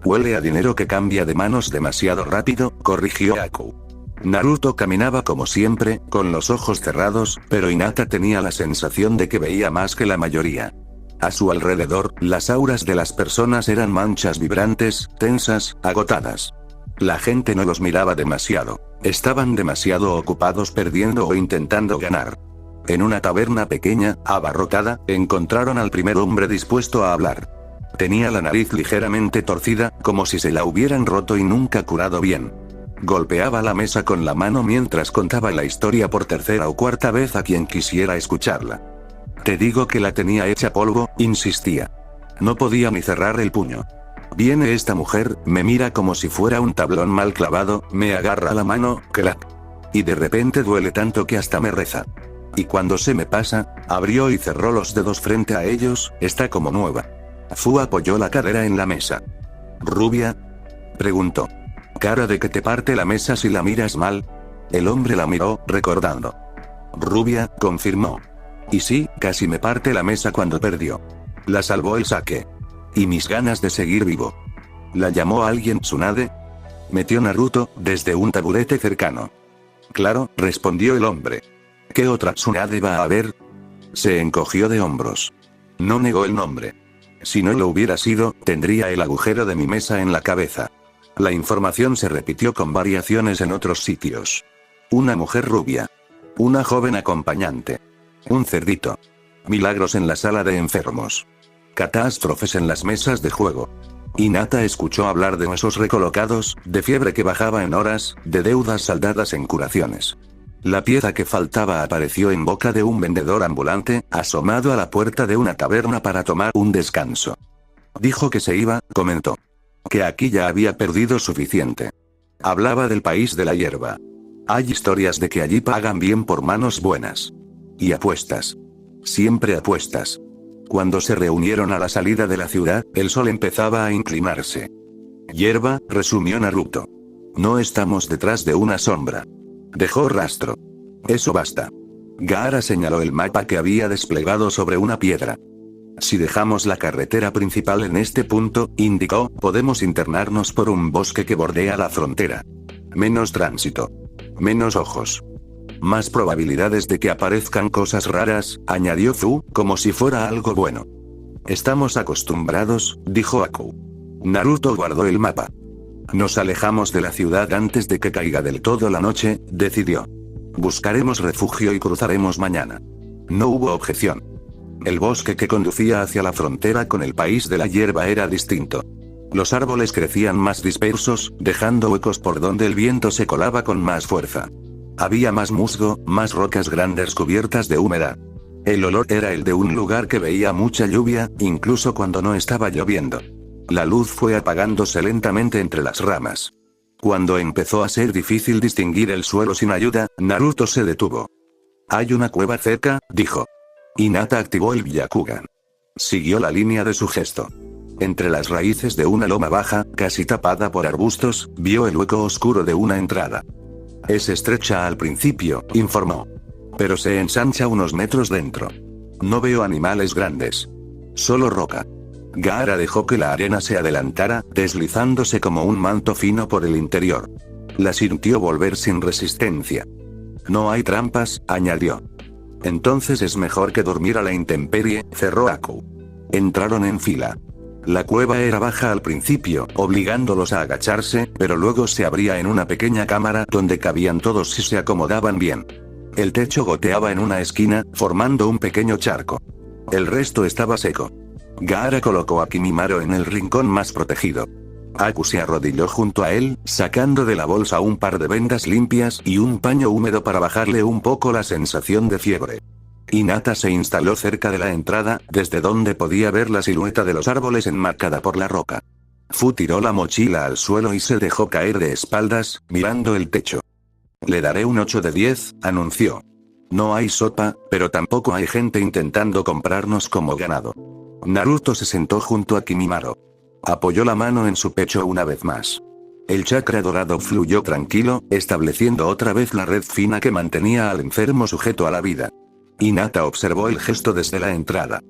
Huele a dinero que cambia de manos demasiado rápido, corrigió Aku. Naruto caminaba como siempre, con los ojos cerrados, pero Hinata tenía la sensación de que veía más que la mayoría. A su alrededor, las auras de las personas eran manchas vibrantes, tensas, agotadas. La gente no los miraba demasiado. Estaban demasiado ocupados perdiendo o intentando ganar. En una taberna pequeña, abarrotada, encontraron al primer hombre dispuesto a hablar. Tenía la nariz ligeramente torcida, como si se la hubieran roto y nunca curado bien. Golpeaba la mesa con la mano mientras contaba la historia por tercera o cuarta vez a quien quisiera escucharla. Te digo que la tenía hecha polvo, insistía. No podía ni cerrar el puño. Viene esta mujer, me mira como si fuera un tablón mal clavado, me agarra la mano, crack. Y de repente duele tanto que hasta me reza. Y cuando se me pasa, abrió y cerró los dedos frente a ellos, está como nueva. Fu apoyó la cadera en la mesa. ¿Rubia?, preguntó. Cara de que te parte la mesa si la miras mal. El hombre la miró, recordando. Rubia, confirmó. Y sí, casi me parte la mesa cuando perdió. La salvó el saque. Y mis ganas de seguir vivo. ¿La llamó alguien Tsunade?, metió Naruto, desde un taburete cercano. Claro, respondió el hombre. ¿Qué otra Tsunade va a haber? Se encogió de hombros. No negó el nombre. Si no lo hubiera sido, tendría el agujero de mi mesa en la cabeza. La información se repitió con variaciones en otros sitios. Una mujer rubia. Una joven acompañante. Un cerdito. Milagros en la sala de enfermos. Catástrofes en las mesas de juego. Hinata escuchó hablar de huesos recolocados, de fiebre que bajaba en horas, de deudas saldadas en curaciones. La pieza que faltaba apareció en boca de un vendedor ambulante, asomado a la puerta de una taberna para tomar un descanso. Dijo que se iba, comentó. Que aquí ya había perdido suficiente. Hablaba del país de la hierba. Hay historias de que allí pagan bien por manos buenas. Y apuestas. Siempre apuestas. Cuando se reunieron a la salida de la ciudad, el sol empezaba a inclinarse. Hierba, resumió Naruto. No estamos detrás de una sombra. Dejó rastro. Eso basta. Gaara señaló el mapa que había desplegado sobre una piedra. Si dejamos la carretera principal en este punto, indicó, podemos internarnos por un bosque que bordea la frontera. Menos tránsito. Menos ojos. Más probabilidades de que aparezcan cosas raras, añadió Zu, como si fuera algo bueno. Estamos acostumbrados, dijo Aku. Naruto guardó el mapa. Nos alejamos de la ciudad antes de que caiga del todo la noche, decidió. Buscaremos refugio y cruzaremos mañana. No hubo objeción. El bosque que conducía hacia la frontera con el país de la hierba era distinto. Los árboles crecían más dispersos, dejando huecos por donde el viento se colaba con más fuerza. Había más musgo, más rocas grandes cubiertas de humedad. El olor era el de un lugar que veía mucha lluvia, incluso cuando no estaba lloviendo. La luz fue apagándose lentamente entre las ramas. Cuando empezó a ser difícil distinguir el suelo sin ayuda, Naruto se detuvo. Hay una cueva cerca, dijo. Hinata activó el Byakugan. Siguió la línea de su gesto. Entre las raíces de una loma baja, casi tapada por arbustos, vio el hueco oscuro de una entrada. Es estrecha al principio, informó. Pero se ensancha unos metros dentro. No veo animales grandes. Solo roca. Gaara dejó que la arena se adelantara, deslizándose como un manto fino por el interior. La sintió volver sin resistencia. No hay trampas, añadió. Entonces es mejor que dormir a la intemperie, cerró Aku. Entraron en fila. La cueva era baja al principio, obligándolos a agacharse, pero luego se abría en una pequeña cámara donde cabían todos si se acomodaban bien. El techo goteaba en una esquina, formando un pequeño charco. El resto estaba seco. Gaara colocó a Kimimaro en el rincón más protegido. Aku se arrodilló junto a él, sacando de la bolsa un par de vendas limpias y un paño húmedo para bajarle un poco la sensación de fiebre. Hinata se instaló cerca de la entrada, desde donde podía ver la silueta de los árboles enmarcada por la roca. Fu tiró la mochila al suelo y se dejó caer de espaldas, mirando el techo. Le daré un 8 de 10, anunció. No hay sopa, pero tampoco hay gente intentando comprarnos como ganado. Naruto se sentó junto a Kimimaro. Apoyó la mano en su pecho una vez más. El chakra dorado fluyó tranquilo, estableciendo otra vez la red fina que mantenía al enfermo sujeto a la vida. Hinata observó el gesto desde la entrada.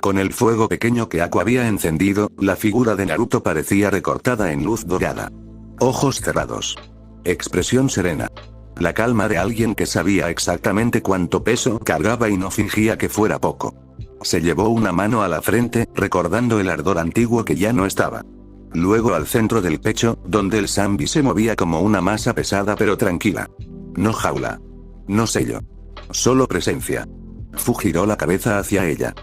Con el fuego pequeño que Aku había encendido, la figura de Naruto parecía recortada en luz dorada. Ojos cerrados. Expresión serena. La calma de alguien que sabía exactamente cuánto peso cargaba y no fingía que fuera poco. Se llevó una mano a la frente, recordando el ardor antiguo que ya no estaba. Luego al centro del pecho, donde el Sanbi se movía como una masa pesada pero tranquila. No jaula. No sello. Solo presencia. Fu giró la cabeza hacia ella.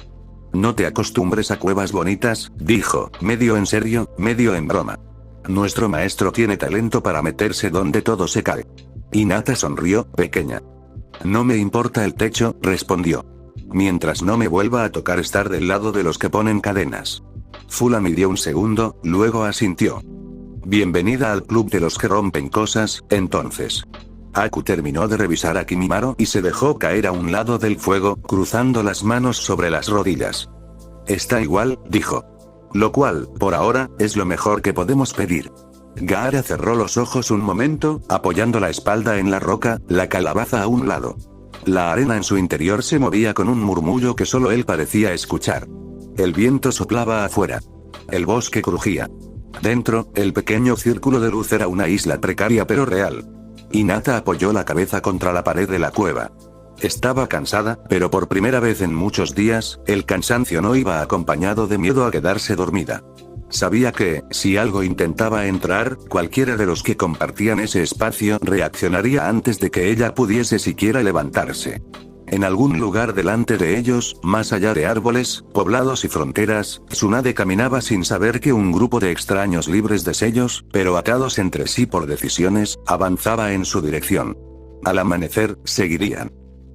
No te acostumbres a cuevas bonitas, dijo, medio en serio, medio en broma. Nuestro maestro tiene talento para meterse donde todo se cae. Hinata sonrió, pequeña. No me importa el techo, respondió. Mientras no me vuelva a tocar estar del lado de los que ponen cadenas. Fu la midió un segundo, luego asintió. Bienvenida al club de los que rompen cosas, entonces. Aku terminó de revisar a Kimimaro y se dejó caer a un lado del fuego, cruzando las manos sobre las rodillas. Está igual, dijo. Lo cual, por ahora, es lo mejor que podemos pedir. Gaara cerró los ojos un momento, apoyando la espalda en la roca, la calabaza a un lado. La arena en su interior se movía con un murmullo que solo él parecía escuchar. El viento soplaba afuera. El bosque crujía. Dentro, el pequeño círculo de luz era una isla precaria pero real. Hinata apoyó la cabeza contra la pared de la cueva. Estaba cansada, pero por primera vez en muchos días, el cansancio no iba acompañado de miedo a quedarse dormida. Sabía que, si algo intentaba entrar, cualquiera de los que compartían ese espacio reaccionaría antes de que ella pudiese siquiera levantarse. En algún lugar delante de ellos, más allá de árboles, poblados y fronteras, Tsunade caminaba sin saber que un grupo de extraños libres de sellos, pero atados entre sí por decisiones, avanzaba en su dirección. Al amanecer, seguirían.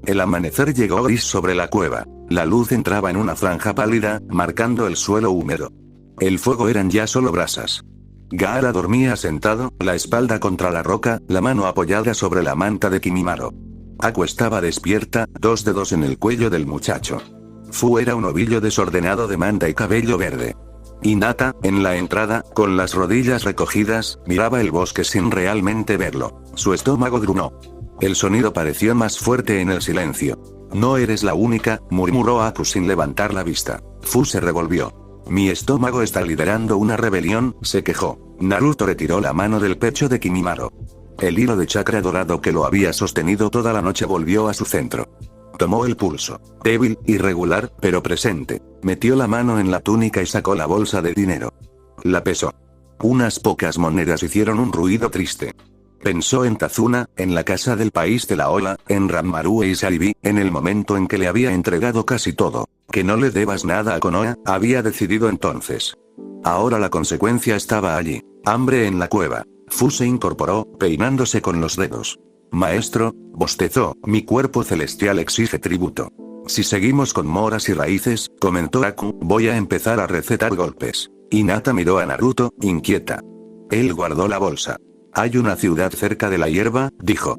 El amanecer llegó gris sobre la cueva. La luz entraba en una franja pálida, marcando el suelo húmedo. El fuego eran ya solo brasas. Gaara dormía sentado, la espalda contra la roca, la mano apoyada sobre la manta de Kimimaro. Aku estaba despierta, dos dedos en el cuello del muchacho. Fu era un ovillo desordenado de manta y cabello verde. Hinata, en la entrada, con las rodillas recogidas, miraba el bosque sin realmente verlo. Su estómago gruñó. El sonido pareció más fuerte en el silencio. No eres la única, murmuró Aku sin levantar la vista. Fu se revolvió. Mi estómago está liderando una rebelión, se quejó. Naruto retiró la mano del pecho de Kimimaro. El hilo de chakra dorado que lo había sostenido toda la noche volvió a su centro. Tomó el pulso. Débil, irregular, pero presente. Metió la mano en la túnica y sacó la bolsa de dinero. La pesó. Unas pocas monedas hicieron un ruido triste. Pensó en Tazuna, en la casa del país de la ola, en Ranmaru e Isaribi, en el momento en que le había entregado casi todo. Que no le debas nada a Konoha, había decidido entonces. Ahora la consecuencia estaba allí. Hambre en la cueva. Fu se incorporó, peinándose con los dedos. Maestro, bostezó, mi cuerpo celestial exige tributo. Si seguimos con moras y raíces, comentó Aku, voy a empezar a recetar golpes. Hinata miró a Naruto, inquieta. Él guardó la bolsa. Hay una ciudad cerca de la hierba, dijo.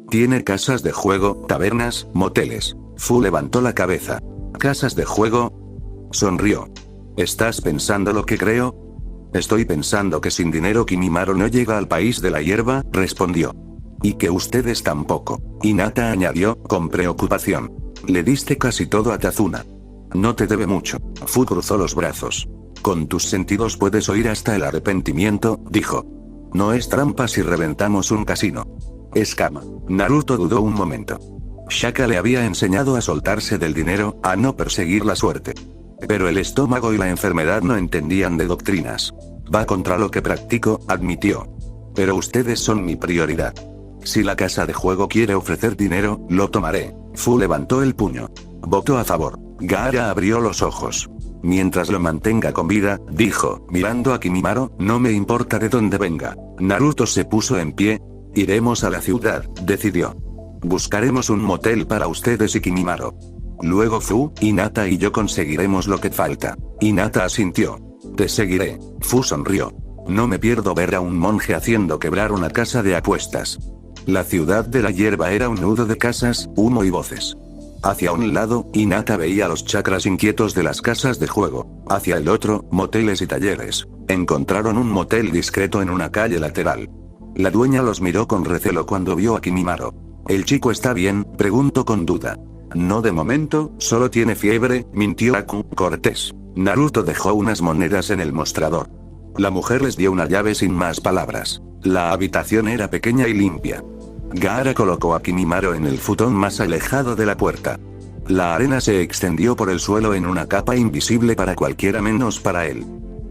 Tiene casas de juego, tabernas, moteles. Fu levantó la cabeza. ¿Casas de juego? Sonrió. ¿Estás pensando lo que creo? Estoy pensando que sin dinero Kimimaro no llega al país de la hierba, respondió. Y que ustedes tampoco. Hinata añadió, con preocupación. Le diste casi todo a Tazuna. No te debe mucho. Fu cruzó los brazos. Con tus sentidos puedes oír hasta el arrepentimiento, dijo. No es trampa si reventamos un casino. Escama. Naruto dudó un momento. Shaka le había enseñado a soltarse del dinero, a no perseguir la suerte. Pero el estómago y la enfermedad no entendían de doctrinas. Va contra lo que practico, admitió. Pero ustedes son mi prioridad. Si la casa de juego quiere ofrecer dinero, lo tomaré. Fu levantó el puño. Votó a favor. Gaara abrió los ojos. Mientras lo mantenga con vida, dijo, mirando a Kimimaro, no me importa de dónde venga. Naruto se puso en pie. Iremos a la ciudad, decidió. Buscaremos un motel para ustedes y Kimimaro. Luego Fu, Hinata y yo conseguiremos lo que falta. Hinata asintió. Te seguiré. Fu sonrió. No me pierdo ver a un monje haciendo quebrar una casa de apuestas. La ciudad de la hierba era un nudo de casas, humo y voces. Hacia un lado, Hinata veía los chakras inquietos de las casas de juego. Hacia el otro, moteles y talleres. Encontraron un motel discreto en una calle lateral. La dueña los miró con recelo cuando vio a Kimimaro. ¿El chico está bien?, preguntó con duda. No de momento, solo tiene fiebre, mintió Aku, cortés. Naruto dejó unas monedas en el mostrador. La mujer les dio una llave sin más palabras. La habitación era pequeña y limpia. Gaara colocó a Kimimaro en el futón más alejado de la puerta. La arena se extendió por el suelo en una capa invisible para cualquiera menos para él.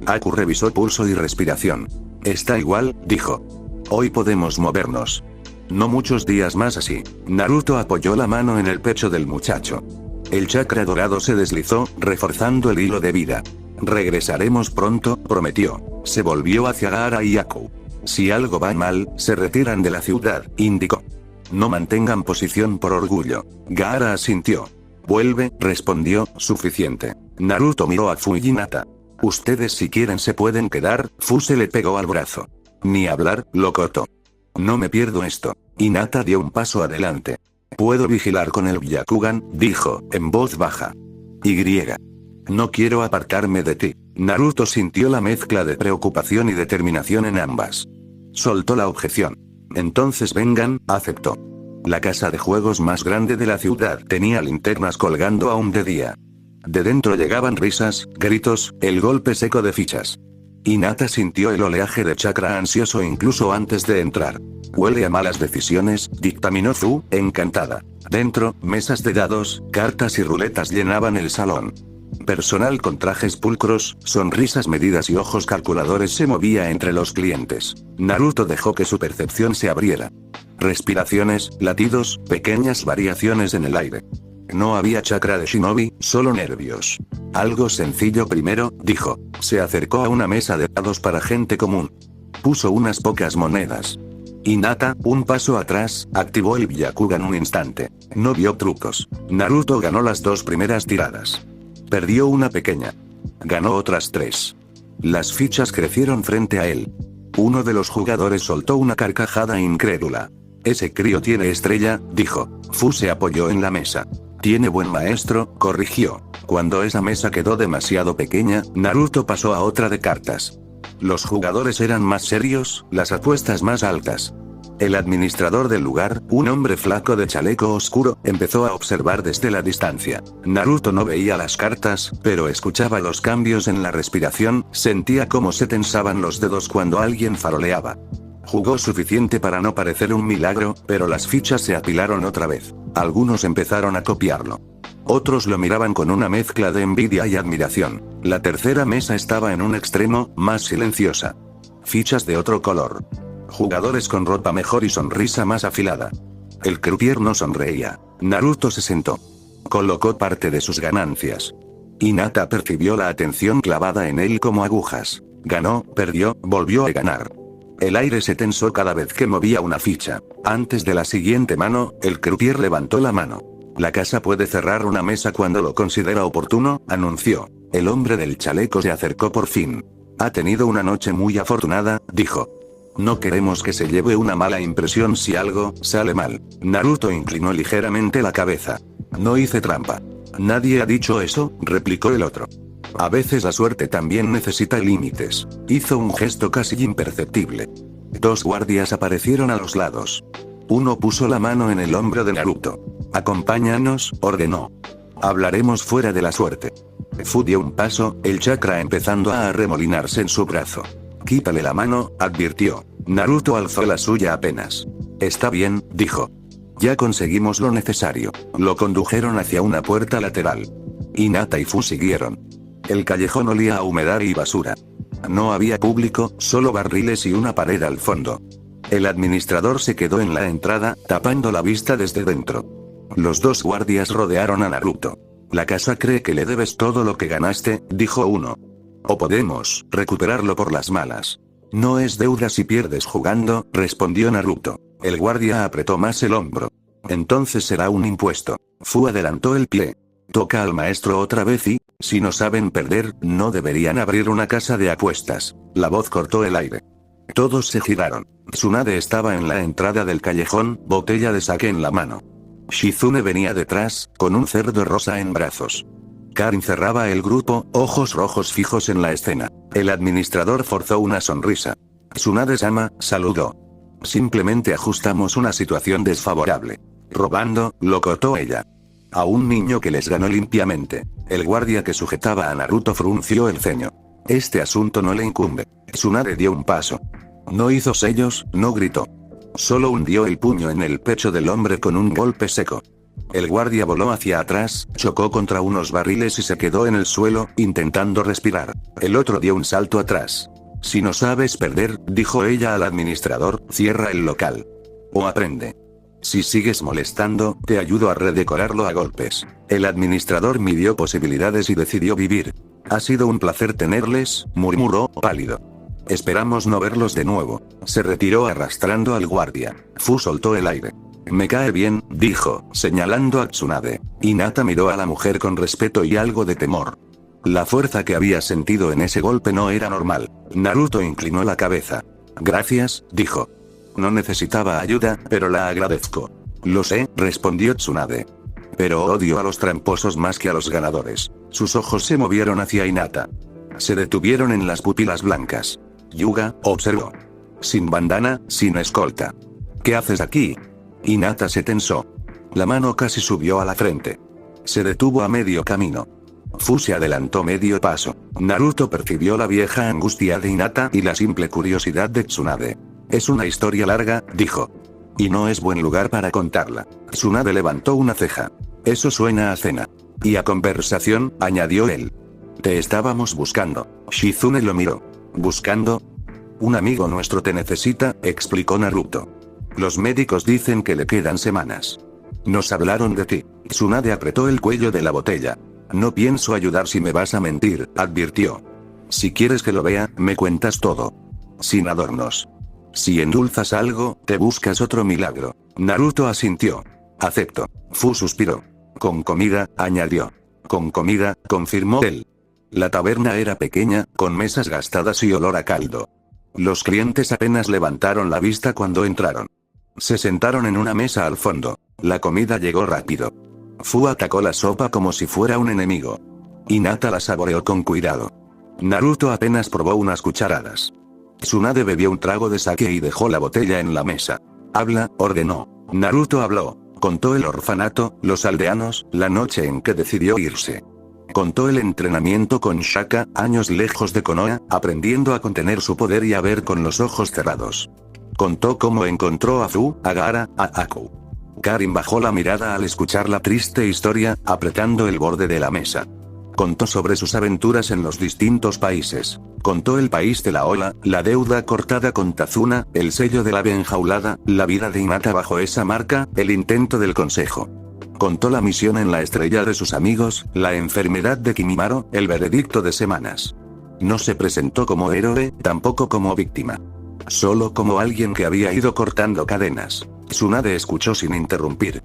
Aku revisó pulso y respiración. Está igual, dijo. Hoy podemos movernos. No muchos días más así. Naruto apoyó la mano en el pecho del muchacho. El chakra dorado se deslizó, reforzando el hilo de vida. Regresaremos pronto, prometió. Se volvió hacia Gaara y Aku. Si algo va mal, se retiran de la ciudad, indicó. No mantengan posición por orgullo. Gaara asintió. Vuelve, respondió, suficiente. Naruto miró a Fu y Hinata. Ustedes si quieren se pueden quedar, Fu se le pegó al brazo. Ni hablar, Lokoto. No me pierdo esto. Hinata dio un paso adelante. Puedo vigilar con el Byakugan, dijo, en voz baja. Y. No quiero apartarme de ti. Naruto sintió la mezcla de preocupación y determinación en ambas. Soltó la objeción. Entonces vengan, aceptó. La casa de juegos más grande de la ciudad tenía linternas colgando aún de día. De dentro llegaban risas, gritos, el golpe seco de fichas. Hinata sintió el oleaje de chakra ansioso incluso antes de entrar. Huele a malas decisiones, dictaminó Fu, encantada. Dentro, mesas de dados, cartas y ruletas llenaban el salón. Personal con trajes pulcros, sonrisas medidas y ojos calculadores se movía entre los clientes. Naruto dejó que su percepción se abriera. Respiraciones, latidos, pequeñas variaciones en el aire. No había chakra de shinobi, solo nervios. Algo sencillo primero, dijo. Se acercó a una mesa de dados para gente común. Puso unas pocas monedas. Hinata, un paso atrás, activó el Byakugan un instante. No vio trucos. Naruto ganó las 2 primeras tiradas. Perdió una pequeña. Ganó otras 3. Las fichas crecieron frente a él. Uno de los jugadores soltó una carcajada incrédula. Ese crío tiene estrella, dijo. Fu se apoyó en la mesa. Tiene buen maestro, corrigió. Cuando esa mesa quedó demasiado pequeña, Naruto pasó a otra de cartas. Los jugadores eran más serios, las apuestas más altas. El administrador del lugar, un hombre flaco de chaleco oscuro, empezó a observar desde la distancia. Naruto no veía las cartas, pero escuchaba los cambios en la respiración, sentía cómo se tensaban los dedos cuando alguien faroleaba. Jugó suficiente para no parecer un milagro, pero las fichas se apilaron otra vez. Algunos empezaron a copiarlo. Otros lo miraban con una mezcla de envidia y admiración. La tercera mesa estaba en un extremo, más silenciosa. Fichas de otro color. Jugadores con ropa mejor y sonrisa más afilada. El croupier no sonreía. Naruto se sentó. Colocó parte de sus ganancias. Hinata percibió la atención clavada en él como agujas. Ganó, perdió, volvió a ganar. El aire se tensó cada vez que movía una ficha. Antes de la siguiente mano, el croupier levantó la mano. La casa puede cerrar una mesa cuando lo considera oportuno, anunció. El hombre del chaleco se acercó por fin. Ha tenido una noche muy afortunada, dijo. No queremos que se lleve una mala impresión si algo sale mal. Naruto inclinó ligeramente la cabeza. No hice trampa. Nadie ha dicho eso, replicó el otro. A veces la suerte también necesita límites. Hizo un gesto casi imperceptible. 2 guardias aparecieron a los lados. Uno puso la mano en el hombro de Naruto. Acompáñanos, ordenó. Hablaremos fuera de la suerte. Fu dio un paso, el chakra empezando a arremolinarse en su brazo. Quítale la mano, advirtió. Naruto alzó la suya apenas. Está bien, dijo. Ya conseguimos lo necesario. Lo condujeron hacia una puerta lateral. Hinata y Fu siguieron. El callejón olía a humedad y basura. No había público, solo barriles y una pared al fondo. El administrador se quedó en la entrada, tapando la vista desde dentro. Los 2 guardias rodearon a Naruto. La casa cree que le debes todo lo que ganaste, dijo uno. O podemos recuperarlo por las malas. No es deuda si pierdes jugando, respondió Naruto. El guardia apretó más el hombro. Entonces será un impuesto. Fu adelantó el pie. Toca al maestro otra vez y, si no saben perder, no deberían abrir una casa de apuestas. La voz cortó el aire. Todos se giraron. Tsunade estaba en la entrada del callejón, botella de sake en la mano. Shizune venía detrás, con un cerdo rosa en brazos. Karin cerraba el grupo, ojos rojos fijos en la escena. El administrador forzó una sonrisa. Tsunade-sama, saludó. Simplemente ajustamos una situación desfavorable. Robando, lo cortó ella. A un niño que les ganó limpiamente. El guardia que sujetaba a Naruto frunció el ceño. Este asunto no le incumbe. Tsunade dio un paso. No hizo sellos, no gritó. Solo hundió el puño en el pecho del hombre con un golpe seco. El guardia voló hacia atrás, chocó contra unos barriles y se quedó en el suelo, intentando respirar. El otro dio un salto atrás. Si no sabes perder, dijo ella al administrador, cierra el local. O aprende. Si sigues molestando, te ayudo a redecorarlo a golpes. El administrador midió posibilidades y decidió vivir. Ha sido un placer tenerles, murmuró, pálido. Esperamos no verlos de nuevo. Se retiró arrastrando al guardia. Fu soltó el aire. Me cae bien, dijo, señalando a Tsunade. Hinata miró a la mujer con respeto y algo de temor. La fuerza que había sentido en ese golpe no era normal. Naruto inclinó la cabeza. Gracias, dijo. No necesitaba ayuda, pero la agradezco. Lo sé, respondió Tsunade. Pero odio a los tramposos más que a los ganadores. Sus ojos se movieron hacia Hinata. Se detuvieron en las pupilas blancas. Yuga, observó. Sin bandana, sin escolta. ¿Qué haces aquí? Hinata se tensó. La mano casi subió a la frente. Se detuvo a medio camino. Fu se adelantó medio paso. Naruto percibió la vieja angustia de Hinata y la simple curiosidad de Tsunade. Es una historia larga, dijo. Y no es buen lugar para contarla. Tsunade levantó una ceja. Eso suena a cena. Y a conversación, añadió él. Te estábamos buscando. Shizune lo miró. ¿Buscando? Un amigo nuestro te necesita, explicó Naruto. Los médicos dicen que le quedan semanas. Nos hablaron de ti. Tsunade apretó el cuello de la botella. No pienso ayudar si me vas a mentir, advirtió. Si quieres que lo vea, me cuentas todo. Sin adornos. Si endulzas algo, te buscas otro milagro. Naruto asintió. Acepto. Fu suspiró. Con comida, añadió. Con comida, confirmó él. La taberna era pequeña, con mesas gastadas y olor a caldo. Los clientes apenas levantaron la vista cuando entraron. Se sentaron en una mesa al fondo. La comida llegó rápido. Fu atacó la sopa como si fuera un enemigo. Hinata la saboreó con cuidado. Naruto apenas probó unas cucharadas. Tsunade bebió un trago de sake y dejó la botella en la mesa. Habla, ordenó. Naruto habló. Contó el orfanato, los aldeanos, la noche en que decidió irse. Contó el entrenamiento con Shaka, años lejos de Konoha, aprendiendo a contener su poder y a ver con los ojos cerrados. Contó cómo encontró a Fu, a Gaara, a Aku. Karin bajó la mirada al escuchar la triste historia, apretando el borde de la mesa. Contó sobre sus aventuras en los distintos países. Contó el país de la ola, la deuda cortada con Tazuna, el sello de la ave enjaulada, la vida de Hinata bajo esa marca, el intento del consejo. Contó la misión en la estrella de sus amigos, la enfermedad de Kimimaro, el veredicto de semanas. No se presentó como héroe, tampoco como víctima. Solo como alguien que había ido cortando cadenas. Tsunade escuchó sin interrumpir.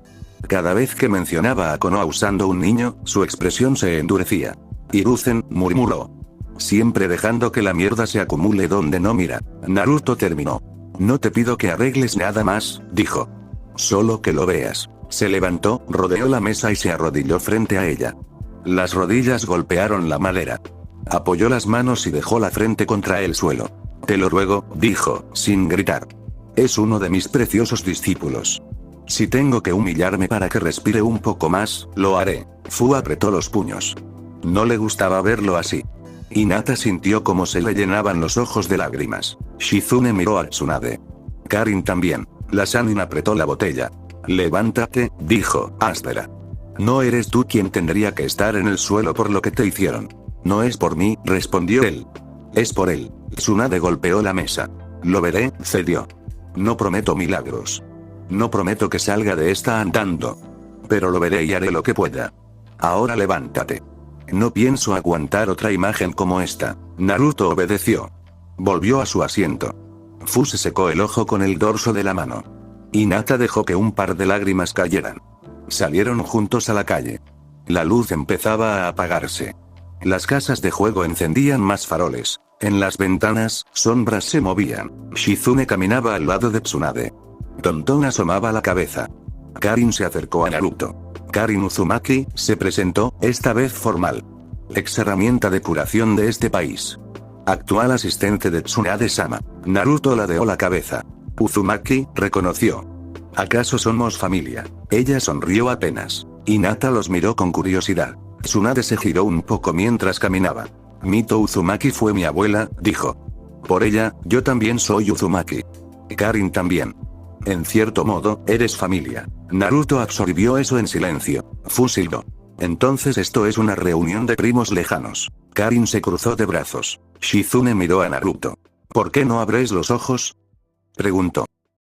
Cada vez que mencionaba a Konoha usando un niño, su expresión se endurecía. Hiruzen, murmuró. Siempre dejando que la mierda se acumule donde no mira. Naruto terminó. No te pido que arregles nada más, dijo. Solo que lo veas. Se levantó, rodeó la mesa y se arrodilló frente a ella. Las rodillas golpearon la madera. Apoyó las manos y dejó la frente contra el suelo. Te lo ruego, dijo, sin gritar. Es uno de mis preciosos discípulos. Si tengo que humillarme para que respire un poco más, lo haré. Fu apretó los puños. No le gustaba verlo así. Hinata sintió como se le llenaban los ojos de lágrimas. Shizune miró a Tsunade. Karin también. La Sannin apretó la botella. Levántate, dijo, áspera. No eres tú quien tendría que estar en el suelo por lo que te hicieron. No es por mí, respondió él. Es por él. Tsunade golpeó la mesa. Lo veré, cedió. No prometo milagros. No prometo que salga de esta andando. Pero lo veré y haré lo que pueda. Ahora levántate. No pienso aguantar otra imagen como esta. Naruto obedeció. Volvió a su asiento. Fu se secó el ojo con el dorso de la mano. Hinata dejó que un par de lágrimas cayeran. Salieron juntos a la calle. La luz empezaba a apagarse. Las casas de juego encendían más faroles. En las ventanas, sombras se movían. Shizune caminaba al lado de Tsunade. Tonton asomaba la cabeza. Karin se acercó a Naruto. Karin Uzumaki se presentó, esta vez formal. Ex herramienta de curación de este país. Actual asistente de Tsunade-sama. Naruto ladeó la cabeza. Uzumaki reconoció. ¿Acaso somos familia? Ella sonrió apenas. Hinata los miró con curiosidad. Tsunade se giró un poco mientras caminaba. Mito Uzumaki fue mi abuela, dijo. Por ella, yo también soy Uzumaki. Karin también. En cierto modo, eres familia. Naruto absorbió eso en silencio. Fusiló. Entonces esto es una reunión de primos lejanos. Karin se cruzó de brazos. Shizune miró a Naruto. ¿Por qué no abres los ojos? Preguntó.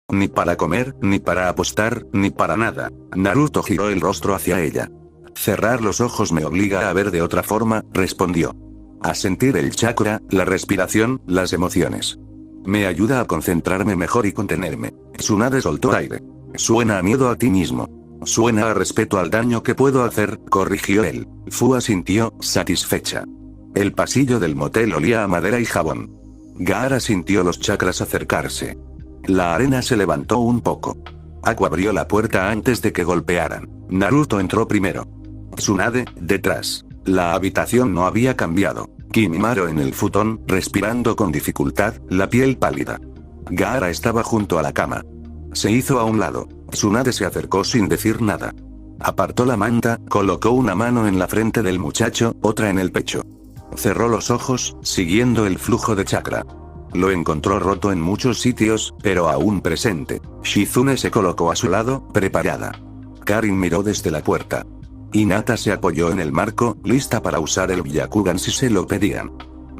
Ni para comer, ni para apostar, ni para nada. Naruto giró el rostro hacia ella. Cerrar los ojos me obliga a ver de otra forma, respondió. A sentir el chakra, la respiración, las emociones. Me ayuda a concentrarme mejor y contenerme. Tsunade soltó aire. Suena a miedo a ti mismo. Suena a respeto al daño que puedo hacer, corrigió él. Fu asintió, satisfecha. El pasillo del motel olía a madera y jabón. Gaara sintió los chakras acercarse. La arena se levantó un poco. Aku abrió la puerta antes de que golpearan. Naruto entró primero. Tsunade, detrás. La habitación no había cambiado. Kimimaro en el futón, respirando con dificultad, la piel pálida. Gaara estaba junto a la cama. Se hizo a un lado. Tsunade se acercó sin decir nada. Apartó la manta, colocó una mano en la frente del muchacho, otra en el pecho. Cerró los ojos, siguiendo el flujo de chakra. Lo encontró roto en muchos sitios, pero aún presente. Shizune se colocó a su lado, preparada. Karin miró desde la puerta. Hinata se apoyó en el marco, lista para usar el Byakugan si se lo pedían.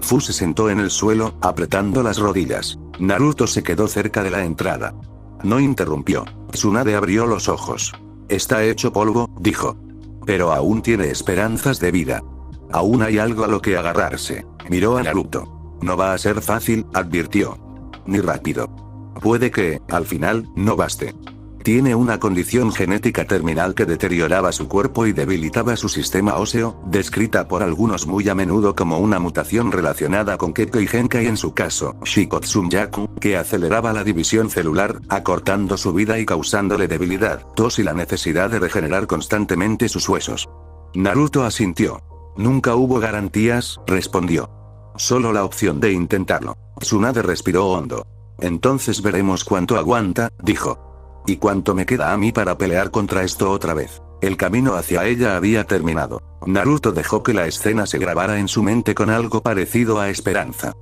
Fu se sentó en el suelo, apretando las rodillas. Naruto se quedó cerca de la entrada. No interrumpió. Tsunade abrió los ojos. Está hecho polvo, dijo. Pero aún tiene esperanzas de vida. Aún hay algo a lo que agarrarse. Miró a Naruto. No va a ser fácil, advirtió. Ni rápido. Puede que, al final, no baste. Tiene una condición genética terminal que deterioraba su cuerpo y debilitaba su sistema óseo, descrita por algunos muy a menudo como una mutación relacionada con Kekkei Genkai, en su caso, Shikotsumyaku, que aceleraba la división celular, acortando su vida y causándole debilidad, tos y la necesidad de regenerar constantemente sus huesos. Naruto asintió. Nunca hubo garantías, respondió. Solo la opción de intentarlo. Tsunade respiró hondo. Entonces veremos cuánto aguanta, dijo. ¿Y cuánto me queda a mí para pelear contra esto otra vez? El camino hacia ella había terminado. Naruto dejó que la escena se grabara en su mente con algo parecido a esperanza.